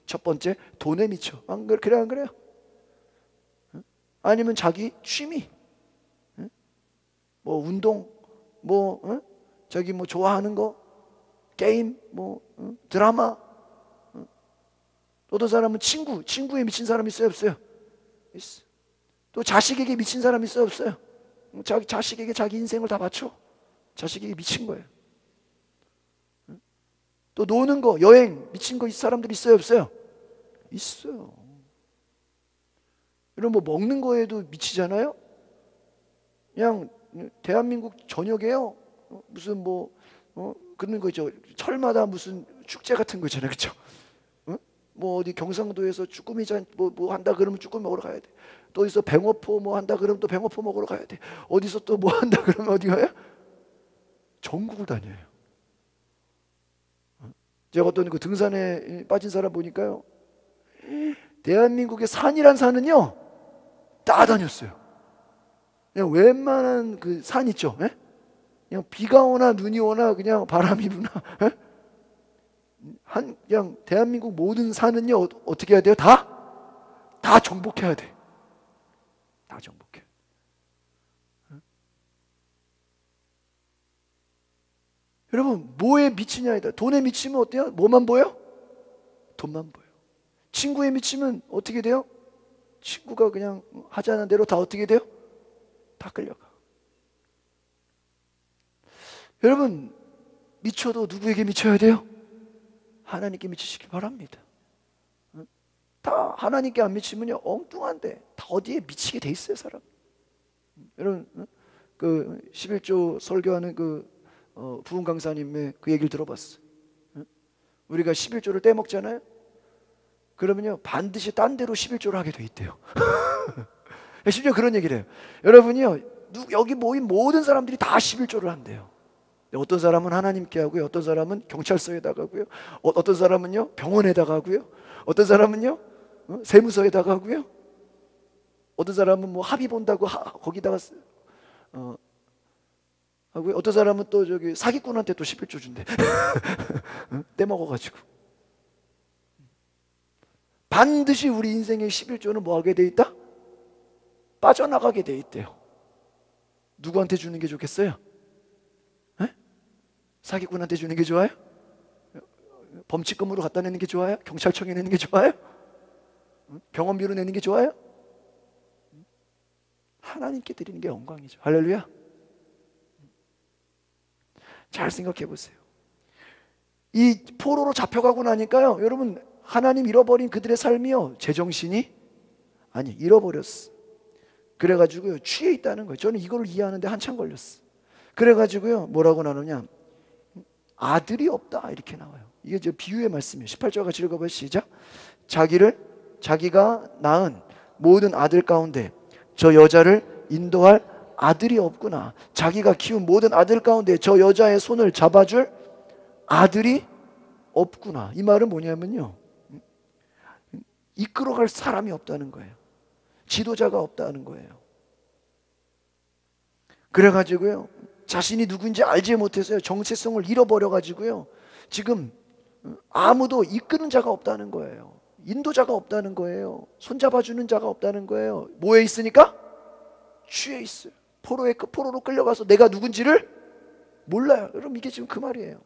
첫 번째, 돈에 미쳐. 안 그래? 그래 안 그래요? 아니면 자기 취미, 뭐 운동, 뭐 자기 뭐 좋아하는 거, 게임, 뭐 드라마. 어떤 사람은 친구에 미친 사람 있어요, 없어요? 있어. 또 자식에게 미친 사람 있어요, 없어요? 자기 자식에게 자기 인생을 다 바쳐. 자식에게 미친 거예요. 또 노는 거, 여행 미친 거 사람들 있어요, 없어요? 있어요. 이런 뭐 먹는 거에도 미치잖아요. 그냥 대한민국 전역에요, 무슨 뭐 그런 거 있죠. 철마다 무슨 축제 같은 거 있잖아요, 그렇죠? 뭐 어디 경상도에서 쭈꾸미잔 뭐 한다 그러면 쭈꾸미 먹으러 가야 돼. 또 어디서 뱅어포 뭐 한다 그러면 또 뱅어포 먹으러 가야 돼. 어디서 또 뭐 한다 그러면 어디 가요? 전국을 다녀요. 제가 어떤 그 등산에 빠진 사람 보니까요, 대한민국의 산이란 산은요 다 다녔어요. 그냥 웬만한 그 산 있죠, 예? 그냥 비가 오나 눈이 오나 그냥 바람이 부나, 예? 그냥 대한민국 모든 산은요 어떻게 해야 돼요? 다 정복해야 돼. 다 정복해. 여러분, 뭐에 미치냐이다. 돈에 미치면 어때요? 뭐만 보여? 돈만 보여. 친구에 미치면 어떻게 돼요? 친구가 그냥 하자는 대로 다 어떻게 돼요? 다 끌려가. 여러분, 미쳐도 누구에게 미쳐야 돼요? 하나님께 미치시기 바랍니다. 다 하나님께 안 미치면요 엉뚱한데 다 어디에 미치게 돼 있어요, 사람. 여러분, 그 11조 설교하는 그 부흥 강사님의 그 얘기를 들어봤어. 우리가 11조를 떼먹잖아요. 그러면요 반드시 딴 데로 11조를 하게 돼 있대요. 심지어 그런 얘기를 해요. 여러분이요, 여기 모인 모든 사람들이 다 11조를 한대요. 어떤 사람은 하나님께 하고요, 어떤 사람은 경찰서에다가 하고요, 어떤 사람은요 병원에다가 하고요, 어떤 사람은요 세무서에다가 하고요, 어떤 사람은 뭐 합의 본다고 거기다가 하고요, 어떤 사람은 또 저기 사기꾼한테 또 11조 준대. 떼먹어가지고. 반드시 우리 인생의 11조는 뭐 하게 돼 있다? 빠져나가게 돼 있대요. 누구한테 주는 게 좋겠어요? 사기꾼한테 주는 게 좋아요? 범칙금으로 갖다 내는 게 좋아요? 경찰청에 내는 게 좋아요? 병원비로 내는 게 좋아요? 하나님께 드리는 게 영광이죠. 할렐루야. 잘 생각해 보세요. 이 포로로 잡혀가고 나니까요, 여러분, 하나님 잃어버린 그들의 삶이요 제정신이 아니 잃어버렸어. 그래가지고요 취해 있다는 거예요. 저는 이걸 이해하는데 한참 걸렸어. 그래가지고요 뭐라고 나누냐, 아들이 없다 이렇게 나와요. 이게 저 비유의 말씀이에요. 18절 같이 읽어봐요. 시작. 자기가 낳은 모든 아들 가운데 저 여자를 인도할 아들이 없구나. 자기가 키운 모든 아들 가운데 저 여자의 손을 잡아줄 아들이 없구나. 이 말은 뭐냐면요, 이끌어갈 사람이 없다는 거예요. 지도자가 없다는 거예요. 그래가지고요 자신이 누군지 알지 못해서요 정체성을 잃어버려가지고요 지금 아무도 이끄는 자가 없다는 거예요. 인도자가 없다는 거예요. 손잡아주는 자가 없다는 거예요. 뭐에 있으니까? 취해 있어요. 포로로 끌려가서 내가 누군지를 몰라요. 여러분, 이게 지금 그 말이에요.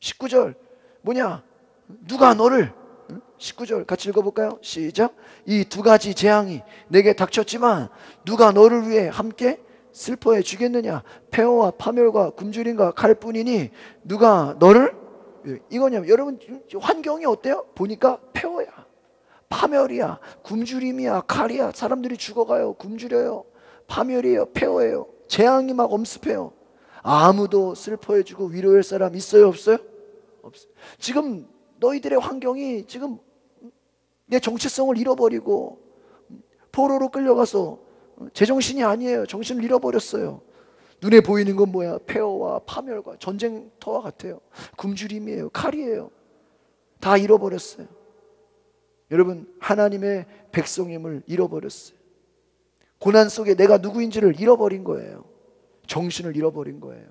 19절 뭐냐, 누가 너를 19절 같이 읽어볼까요? 시작. 이 두 가지 재앙이 내게 닥쳤지만 누가 너를 위해 함께 슬퍼해 주겠느냐. 폐허와 파멸과 굶주림과 칼뿐이니 누가 너를, 이거냐면 여러분 환경이 어때요? 보니까 폐허야, 파멸이야, 굶주림이야, 칼이야. 사람들이 죽어가요. 굶주려요. 파멸이에요. 폐허예요. 재앙이 막 엄습해요. 아무도 슬퍼해주고 위로할 사람 있어요, 없어요? 없어요. 지금 너희들의 환경이 지금 내 정체성을 잃어버리고 포로로 끌려가서 제정신이 아니에요. 정신을 잃어버렸어요. 눈에 보이는 건 뭐야? 폐허와 파멸과 전쟁터와 같아요. 굶주림이에요. 칼이에요. 다 잃어버렸어요. 여러분, 하나님의 백성임을 잃어버렸어요. 고난 속에 내가 누구인지를 잃어버린 거예요. 정신을 잃어버린 거예요.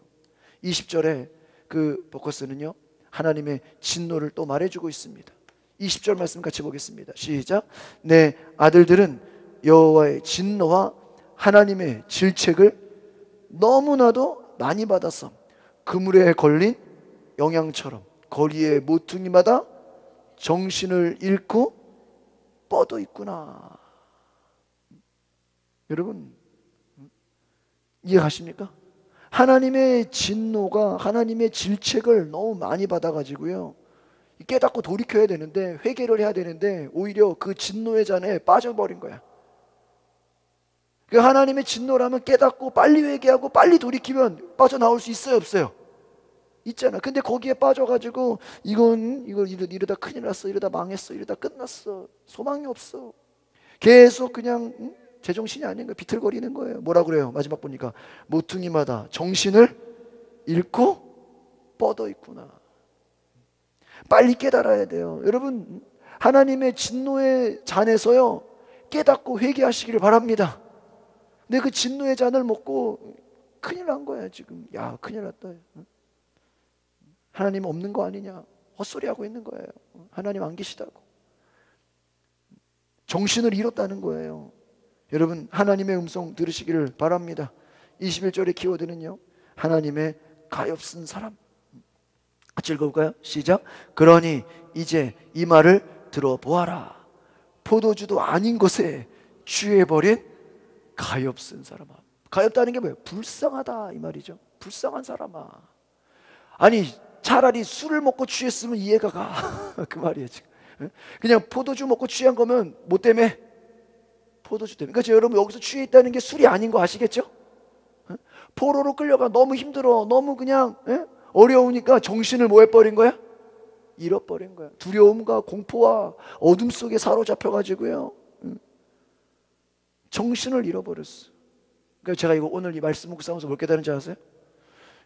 20절에 그 보커스는요, 하나님의 진노를 또 말해주고 있습니다. 20절 말씀 같이 보겠습니다. 시작. 내 아들들은 여호와의 진노와 하나님의 질책을 너무나도 많이 받아서 그물에 걸린 영양처럼 거리의 모퉁이마다 정신을 잃고 뻗어 있구나. 여러분, 이해가십니까? 하나님의 진노가, 하나님의 질책을 너무 많이 받아가지고요, 깨닫고 돌이켜야 되는데, 회개를 해야 되는데 오히려 그 진노의 잔에 빠져버린 거야. 그 하나님의 진노라면 깨닫고 빨리 회개하고 빨리 돌이키면 빠져나올 수 있어요, 없어요? 있잖아. 근데 거기에 빠져가지고 이거 이러다 큰일 났어, 이러다 망했어, 이러다 끝났어, 소망이 없어, 계속 그냥 제정신이 아닌 거예요. 비틀거리는 거예요. 뭐라 그래요? 마지막 보니까 모퉁이마다 정신을 잃고 뻗어 있구나. 빨리 깨달아야 돼요. 여러분, 하나님의 진노의 잔에서요, 깨닫고 회개하시기를 바랍니다. 근데 그 진노의 잔을 먹고 큰일 난 거야 지금. 야, 큰일 났다. 하나님 없는 거 아니냐, 헛소리하고 있는 거예요. 하나님 안 계시다고. 정신을 잃었다는 거예요. 여러분, 하나님의 음성 들으시기를 바랍니다. 21절의 키워드는요, 하나님의 가엾은 사람. 같이 읽어볼까요? 시작. 그러니 이제 이 말을 들어보아라. 포도주도 아닌 것에 취해버린 가엾은 사람아. 가엾다는 게 뭐예요? 불쌍하다 이 말이죠. 불쌍한 사람아. 아니, 차라리 술을 먹고 취했으면 이해가 가. 그 말이에요 지금. 그냥 포도주 먹고 취한 거면 뭐 때문에? 포도주 때문에. 그러니까 여러분, 여기서 취해 있다는 게 술이 아닌 거 아시겠죠? 포로로 끌려가 너무 힘들어, 너무 그냥 어려우니까 정신을 뭐 해버린 거야? 잃어버린 거야. 두려움과 공포와 어둠 속에 사로잡혀가지고요, 정신을 잃어버렸어. 그러니까 제가 이거 오늘 이 말씀 묵상하면서 뭘 깨달은지 아세요?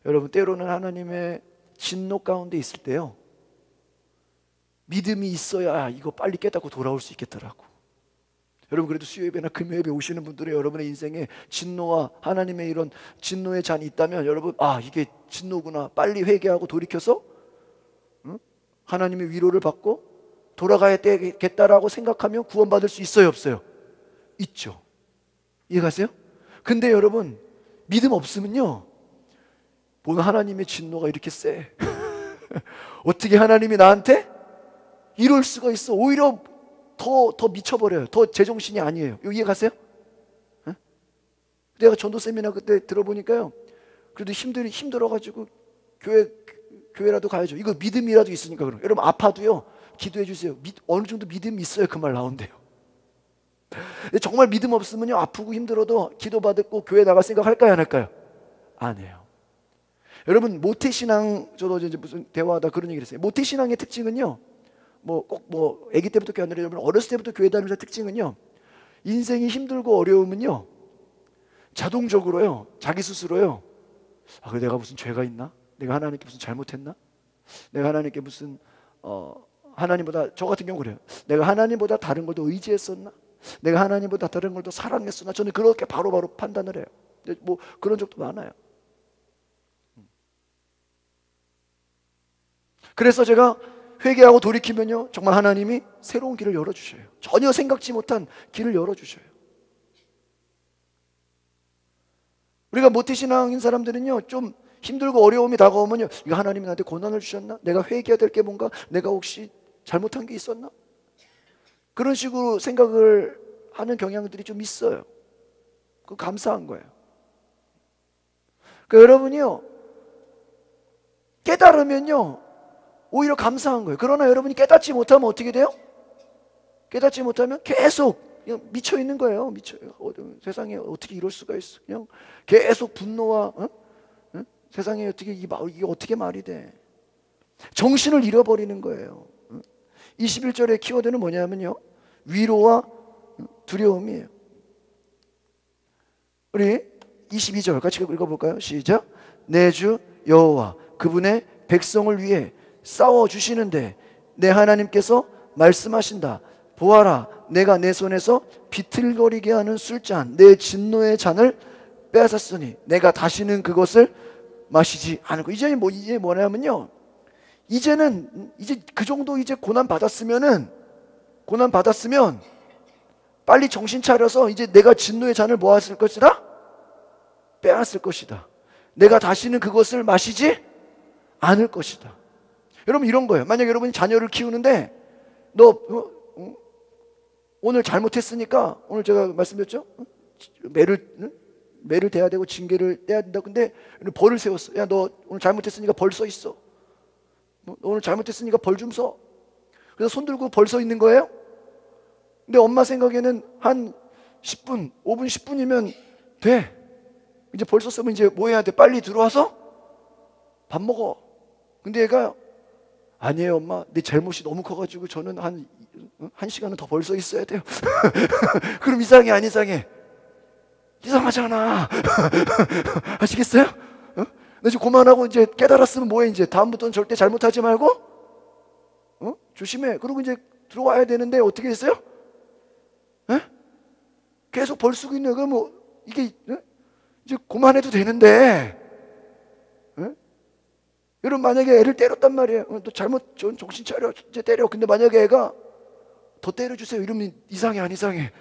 여러분, 때로는 하나님의 진노 가운데 있을 때요, 믿음이 있어야 이거 빨리 깨닫고 돌아올 수 있겠더라고. 여러분, 그래도 수요예배나 금요예배 오시는 분들의 여러분의 인생에 진노와 하나님의 이런 진노의 잔이 있다면, 여러분, 아, 이게 진노구나, 빨리 회개하고 돌이켜서 하나님의 위로를 받고 돌아가야 되겠다라고 생각하면 구원받을 수 있어요, 없어요? 있죠. 이해가세요? 근데 여러분, 믿음 없으면요, 오늘 하나님의 진노가 이렇게 세. 어떻게 하나님이 나한테 이럴 수가 있어? 오히려 더 미쳐버려요. 더 제정신이 아니에요. 이해 가세요? 내가 전도 세미나 그때 들어보니까요, 그래도 힘들어가지고 교회라도 가야죠. 이거 믿음이라도 있으니까. 그럼 여러분, 아파도요, 기도해 주세요. 어느 정도 믿음이 있어야 그 말 나온대요. 정말 믿음 없으면요, 아프고 힘들어도 기도 받고 교회 나갈 생각 할까요, 안 할까요? 안 해요. 여러분, 모태신앙, 저도 이제 무슨 대화하다 그런 얘기를 했어요. 모태신앙의 특징은요, 꼭 아기 때부터 교회 다니는, 여러분 어렸을 때부터 교회 다니면서 특징은요, 인생이 힘들고 어려우면요, 자동적으로요, 자기 스스로요, 아, 그래, 내가 무슨 죄가 있나? 내가 하나님께 무슨 잘못했나? 내가 하나님께 무슨 하나님보다, 저 같은 경우 그래요. 내가 하나님보다 다른 걸 더 의지했었나? 내가 하나님보다 다른 걸 더 사랑했었나? 저는 그렇게 바로바로 판단을 해요. 뭐 그런 적도 많아요. 그래서 제가 회개하고 돌이키면요, 정말 하나님이 새로운 길을 열어주셔요. 전혀 생각지 못한 길을 열어주셔요. 우리가 모태신앙인 사람들은요, 좀 힘들고 어려움이 다가오면요, 이거 하나님이 나한테 고난을 주셨나? 내가 회개해야 될 게 뭔가? 내가 혹시 잘못한 게 있었나? 그런 식으로 생각을 하는 경향들이 좀 있어요. 그거 감사한 거예요. 그러니까 여러분이요, 깨달으면요, 오히려 감사한 거예요. 그러나 여러분이 깨닫지 못하면 어떻게 돼요? 깨닫지 못하면 계속 그냥 미쳐 있는 거예요. 미쳐요. 세상에 어떻게 이럴 수가 있어? 그냥 계속 분노와 세상에 어떻게 이게 어떻게 말이 돼? 정신을 잃어버리는 거예요. 21절의 키워드는 뭐냐면요, 위로와 두려움이에요. 우리 22절 같이 읽어볼까요? 시작. 내 주 여호와 그분의 백성을 위해 싸워주시는데 내 하나님께서 말씀하신다. 보아라, 내가 내 손에서 비틀거리게 하는 술잔, 내 진노의 잔을 빼앗았으니 내가 다시는 그것을 마시지 않을 거. 이제 뭐냐면요, 이제는 이제 그 정도 이제 고난 받았으면 빨리 정신 차려서 이제 내가 진노의 잔을 모았을 것이다, 빼앗을 것이다. 내가 다시는 그것을 마시지 않을 것이다. 여러분, 이런 거예요. 만약 여러분이 자녀를 키우는데 너 오늘 잘못했으니까, 오늘 제가 말씀드렸죠? 매를 대야 되고 징계를 떼야 된다. 근데 벌을 세웠어. 야, 너 오늘 잘못했으니까 벌 써 있어. 너 오늘 잘못했으니까 벌 좀 써. 그래서 손 들고 벌 써 있는 거예요. 근데 엄마 생각에는 한 10분, 5분, 10분이면 돼. 이제 벌써 쓰면 이제 뭐 해야 돼? 빨리 들어와서 밥 먹어. 근데 얘가 아니에요, 엄마. 내 잘못이 너무 커가지고 저는 한 시간은 더 벌써 있어야 돼요. 그럼 이상해, 안 이상해? 이상하잖아. 아시겠어요? 너 이제 그만하고 이제 깨달았으면 뭐해? 이제 다음부터는 절대 잘못하지 말고 조심해. 그리고 이제 들어와야 되는데 어떻게 했어요? 계속 벌 쓰고 있네. 그럼 뭐 이게 이제 그만해도 되는데, 여러분, 만약에 애를 때렸단 말이에요. 또 잘못, 정신 차려, 이제 때려. 근데 만약에 애가 더 때려주세요 이러면 이상해, 안 이상해?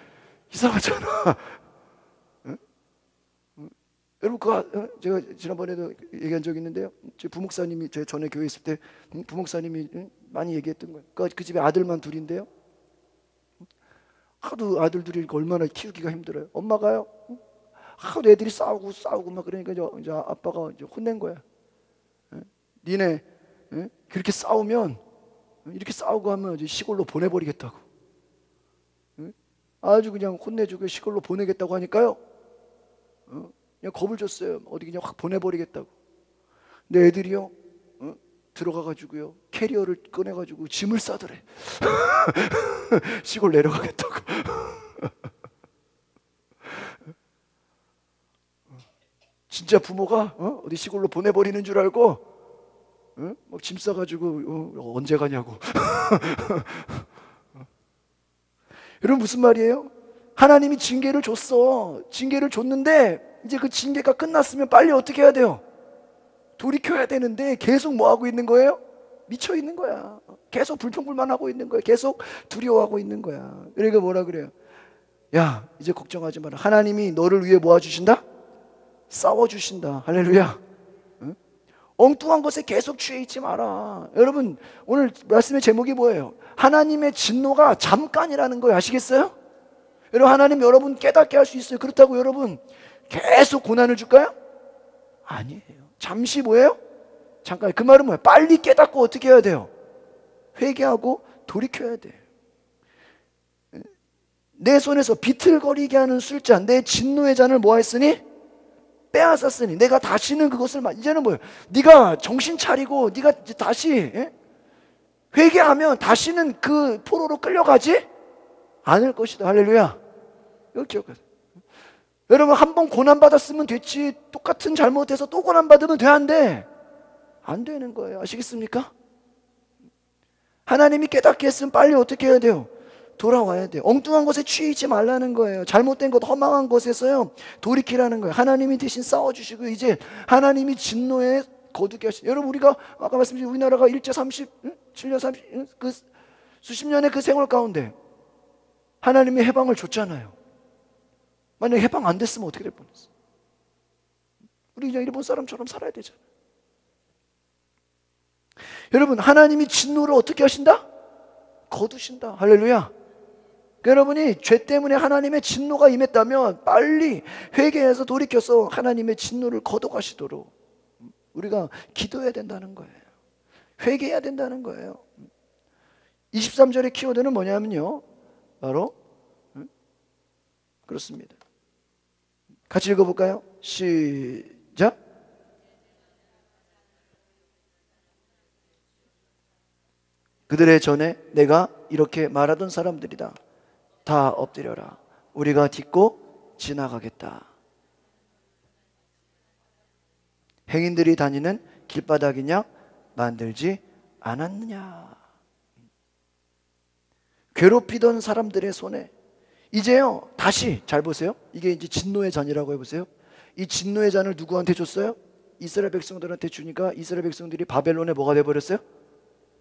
이상하잖아. 여러분, 제가 지난번에도 얘기한 적이 있는데요. 제 부목사님이, 제 전에 교회 있을 때 부목사님이 많이 얘기했던 거예요. 그 집에 아들만 둘인데요, 하도 아들 둘이 얼마나 키우기가 힘들어요. 엄마가요, 하도 애들이 싸우고 막 그러니까 이제 아빠가 이제 혼낸 거야. 니네 그렇게 싸우면, 이렇게 싸우고 하면 이제 시골로 보내버리겠다고. 아주 그냥 혼내주고 시골로 보내겠다고 하니까요, 그냥 겁을 줬어요. 어디 그냥 확 보내버리겠다고. 근데 애들이요, 들어가가지고요, 캐리어를 꺼내가지고 짐을 싸더래. 시골 내려가겠다고. 진짜 부모가 어디 시골로 보내버리는 줄 알고 막 짐 싸가지고 언제 가냐고. 여러분, 무슨 말이에요? 하나님이 징계를 줬어. 징계를 줬는데 이제 그 징계가 끝났으면 빨리 어떻게 해야 돼요? 돌이켜야 되는데 계속 뭐 하고 있는 거예요? 미쳐 있는 거야. 계속 불평불만하고 있는 거야. 계속 두려워하고 있는 거야. 그러니까 뭐라 그래요? 야, 이제 걱정하지 마라. 하나님이 너를 위해 모아주신다? 싸워주신다. 할렐루야. 엉뚱한 것에 계속 취해 있지 마라. 여러분, 오늘 말씀의 제목이 뭐예요? 하나님의 진노가 잠깐이라는 거예요. 아시겠어요? 여러분, 하나님 여러분 깨닫게 할 수 있어요. 그렇다고 여러분 계속 고난을 줄까요? 아니에요. 잠시 뭐예요? 잠깐. 그 말은 뭐예요? 빨리 깨닫고 어떻게 해야 돼요? 회개하고 돌이켜야 돼요. 내 손에서 비틀거리게 하는 술잔, 내 진노의 잔을 뭐 했으니? 빼앗았으니 내가 다시는 그것을 이제는 뭐예요? 네가 정신 차리고 네가 다시 회개하면 다시는 그 포로로 끌려가지 않을 것이다. 할렐루야. 이거 기억하세요. 여러분, 한 번 고난받았으면 됐지, 똑같은 잘못해서 또 고난받으면 돼, 안 돼? 안 되는 거예요. 아시겠습니까? 하나님이 깨닫게 했으면 빨리 어떻게 해야 돼요? 돌아와야 돼요. 엉뚱한 것에 취이지 말라는 거예요. 잘못된 것, 허망한 것에서요 돌이키라는 거예요. 하나님이 대신 싸워주시고 이제 하나님이 진노에 거두게 하시. 여러분, 우리가 아까 말씀드린 우리나라가 일제 37년 30, 그 수십 년의 그 생활 가운데 하나님이 해방을 줬잖아요. 만약에 해방 안 됐으면 어떻게 될 뻔했어? 우리 그냥 일본 사람처럼 살아야 되잖아요. 여러분, 하나님이 진노를 어떻게 하신다? 거두신다. 할렐루야. 여러분이 죄 때문에 하나님의 진노가 임했다면 빨리 회개해서 돌이켜서 하나님의 진노를 거둬가시도록 우리가 기도해야 된다는 거예요. 회개해야 된다는 거예요. 23절의 키워드는 뭐냐면요, 바로 그렇습니다. 같이 읽어볼까요? 시작. 그들의 전에 내가 이렇게 말하던 사람들이다. 다 엎드려라. 우리가 딛고 지나가겠다. 행인들이 다니는 길바닥이냐 만들지 않았느냐. 괴롭히던 사람들의 손에 이제요 다시 잘 보세요. 이게 이제 진노의 잔이라고 해보세요. 이 진노의 잔을 누구한테 줬어요? 이스라엘 백성들한테 주니까 이스라엘 백성들이 바벨론에 뭐가 돼버렸어요?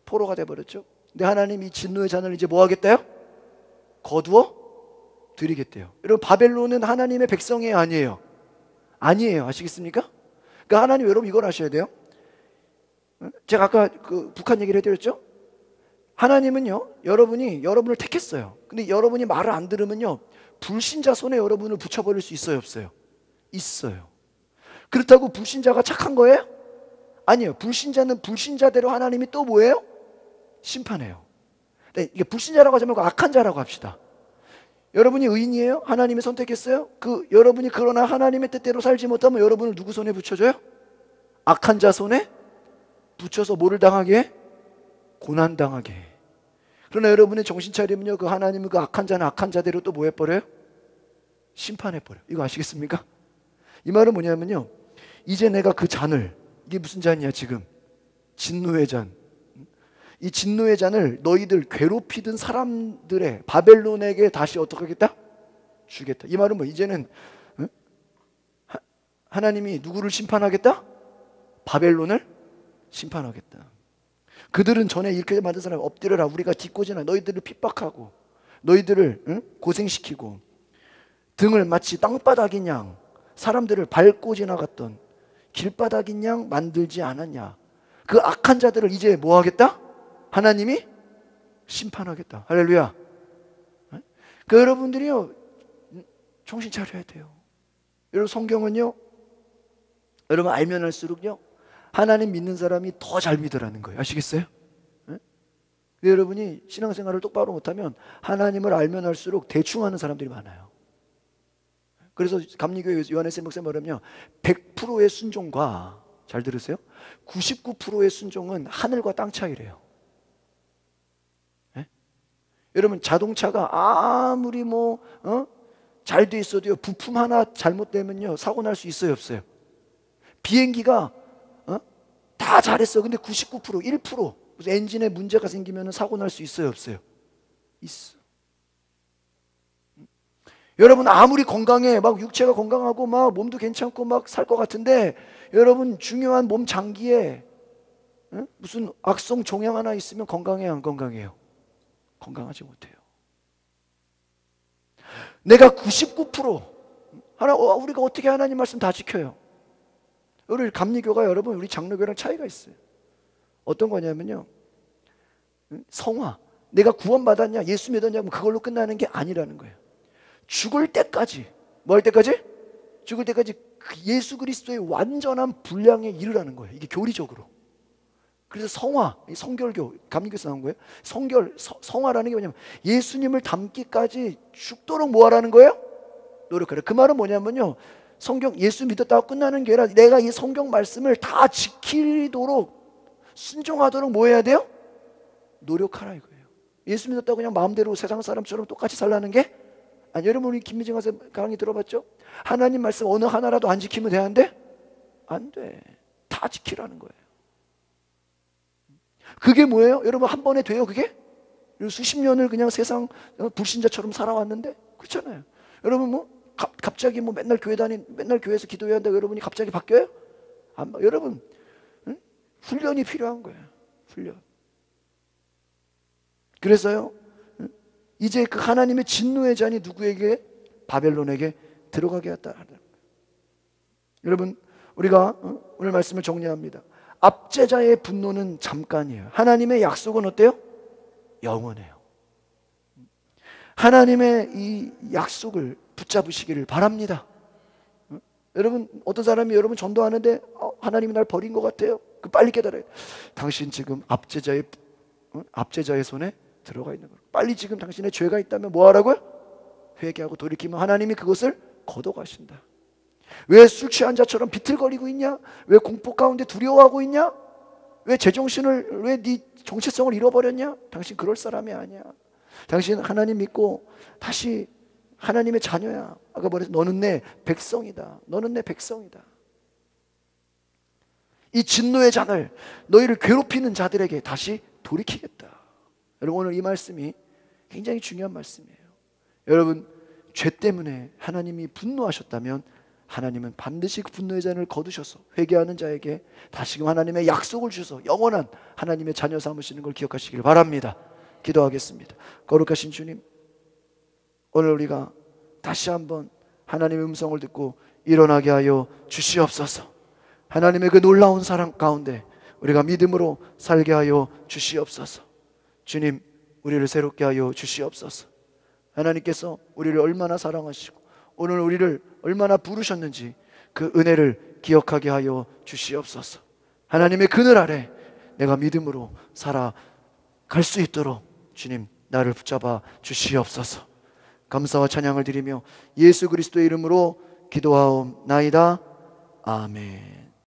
포로가 돼버렸죠. 근데 하나님 이 진노의 잔을 이제 뭐 하겠다요? 거두어 드리겠대요. 여러분 바벨론은 하나님의 백성이 아니에요. 아니에요. 아시겠습니까? 그러니까 하나님 여러분 이걸 아셔야 돼요. 제가 아까 그 북한 얘기를 해드렸죠. 하나님은요 여러분이 여러분을 택했어요. 근데 여러분이 말을 안 들으면요 불신자 손에 여러분을 붙여버릴 수 있어요 없어요? 있어요. 그렇다고 불신자가 착한 거예요? 아니에요. 불신자는 불신자대로 하나님이 또 뭐예요? 심판해요. 네, 이게 불신자라고 하지 말고 악한 자라고 합시다. 여러분이 의인이에요? 하나님이 선택했어요? 여러분이 그러나 하나님의 뜻대로 살지 못하면 여러분을 누구 손에 붙여줘요? 악한 자 손에 붙여서 뭐를 당하게 해? 고난 당하게 해. 그러나 여러분이 정신 차리면요 그 하나님은 그 악한 자는 악한 자대로 또 뭐 해버려요? 심판해버려요. 이거 아시겠습니까? 이 말은 뭐냐면요 이제 내가 그 잔을, 이게 무슨 잔이야 지금? 진노의 잔. 이 진노의 잔을 너희들 괴롭히던 사람들의 바벨론에게 다시 어떻게 하겠다? 주겠다. 이 말은 뭐 이제는 하나님이 누구를 심판하겠다? 바벨론을 심판하겠다. 그들은 전에 이렇게 만든 사람 엎드려라 우리가 뒷고지나 너희들을 핍박하고 너희들을 고생시키고 등을 마치 땅바닥인 양 사람들을 밟고 지나갔던 길바닥인 양 만들지 않았냐. 그 악한 자들을 이제 뭐 하겠다? 하나님이 심판하겠다. 할렐루야. 그 여러분들이요 정신 차려야 돼요. 여러분 성경은요 여러분 알면 할수록요 하나님 믿는 사람이 더 잘 믿으라는 거예요. 아시겠어요? 근데 여러분이 신앙생활을 똑바로 못하면 하나님을 알면 할수록 대충 하는 사람들이 많아요. 그래서 감리교회 요한에스 목사님 말하면요 100%의 순종과 잘 들으세요 99%의 순종은 하늘과 땅 차이래요. 여러분 자동차가 아무리 잘 돼 있어도요 부품 하나 잘못되면요 사고 날 수 있어요 없어요? 비행기가 다 잘했어. 근데 99% 1% 무슨 엔진에 문제가 생기면 사고 날 수 있어요 없어요? 있어. 여러분 아무리 건강해 막 육체가 건강하고 막 몸도 괜찮고 막 살 것 같은데 여러분 중요한 몸 장기에 무슨 악성 종양 하나 있으면 건강해요 안 건강해요? 건강하지 못해요. 내가 99% 우리가 어떻게 하나님 말씀 다 지켜요? 우리 감리교가 여러분 우리 장로교랑 차이가 있어요. 어떤 거냐면요 성화 내가 구원받았냐 예수 믿었냐 그걸로 끝나는 게 아니라는 거예요. 죽을 때까지 뭐 할 때까지? 죽을 때까지 예수 그리스도의 완전한 분량에 이르라는 거예요. 이게 교리적으로. 그래서 성화, 성결교, 감리교에서 나온 거예요. 성화라는 게 뭐냐면 예수님을 닮기까지 죽도록 뭐 하라는 거예요? 노력하라. 그 말은 뭐냐면요 성경 예수 믿었다고 끝나는 게 아니라 내가 이 성경 말씀을 다 지키도록 순종하도록 뭐 해야 돼요? 노력하라 이거예요. 예수 믿었다고 그냥 마음대로 세상 사람처럼 똑같이 살라는 게 아니. 여러분 우리 김미정 가서 강의 들어봤죠? 하나님 말씀 어느 하나라도 안 지키면 되는데 안 돼. 다 지키라는 거예요. 그게 뭐예요? 여러분 한 번에 돼요 그게? 수십 년을 그냥 세상 불신자처럼 살아왔는데 그렇잖아요. 여러분 갑자기 맨날 맨날 교회에서 기도해야 한다고 여러분이 갑자기 바뀌어요? 여러분 훈련이 필요한 거예요. 훈련. 그래서요 이제 그 하나님의 진노의 잔이 누구에게? 바벨론에게 들어가게 했다. 여러분 우리가 오늘 말씀을 정리합니다. 압제자의 분노는 잠깐이에요. 하나님의 약속은 어때요? 영원해요. 하나님의 이 약속을 붙잡으시기를 바랍니다. 여러분 어떤 사람이 여러분 전도하는데 하나님이 날 버린 것 같아요. 빨리 깨달아요. 당신 지금 압제자의 손에 들어가 있는 거예요. 빨리 지금 당신의 죄가 있다면 뭐 하라고요? 회개하고 돌이키면 하나님이 그것을 걷어가신다. 왜 술 취한 자처럼 비틀거리고 있냐? 왜 공포 가운데 두려워하고 있냐? 왜 제정신을 왜 네 정체성을 잃어버렸냐? 당신 그럴 사람이 아니야. 당신 하나님 믿고 다시 하나님의 자녀야. 아까 말했죠. 너는 내 백성이다. 너는 내 백성이다. 이 진노의 잔을 너희를 괴롭히는 자들에게 다시 돌이키겠다. 여러분 오늘 이 말씀이 굉장히 중요한 말씀이에요. 여러분, 죄 때문에 하나님이 분노하셨다면 하나님은 반드시 그 분노의 잔을 거두셔서 회개하는 자에게 다시금 하나님의 약속을 주셔서 영원한 하나님의 자녀 삼으시는 걸 기억하시길 바랍니다. 기도하겠습니다. 거룩하신 주님, 오늘 우리가 다시 한번 하나님의 음성을 듣고 일어나게 하여 주시옵소서. 하나님의 그 놀라운 사랑 가운데 우리가 믿음으로 살게 하여 주시옵소서. 주님, 우리를 새롭게 하여 주시옵소서. 하나님께서 우리를 얼마나 사랑하시고 오늘 우리를 얼마나 부르셨는지 그 은혜를 기억하게 하여 주시옵소서. 하나님의 그늘 아래 내가 믿음으로 살아갈 수 있도록 주님, 나를 붙잡아 주시옵소서. 감사와 찬양을 드리며 예수 그리스도의 이름으로 기도하옵나이다. 아멘.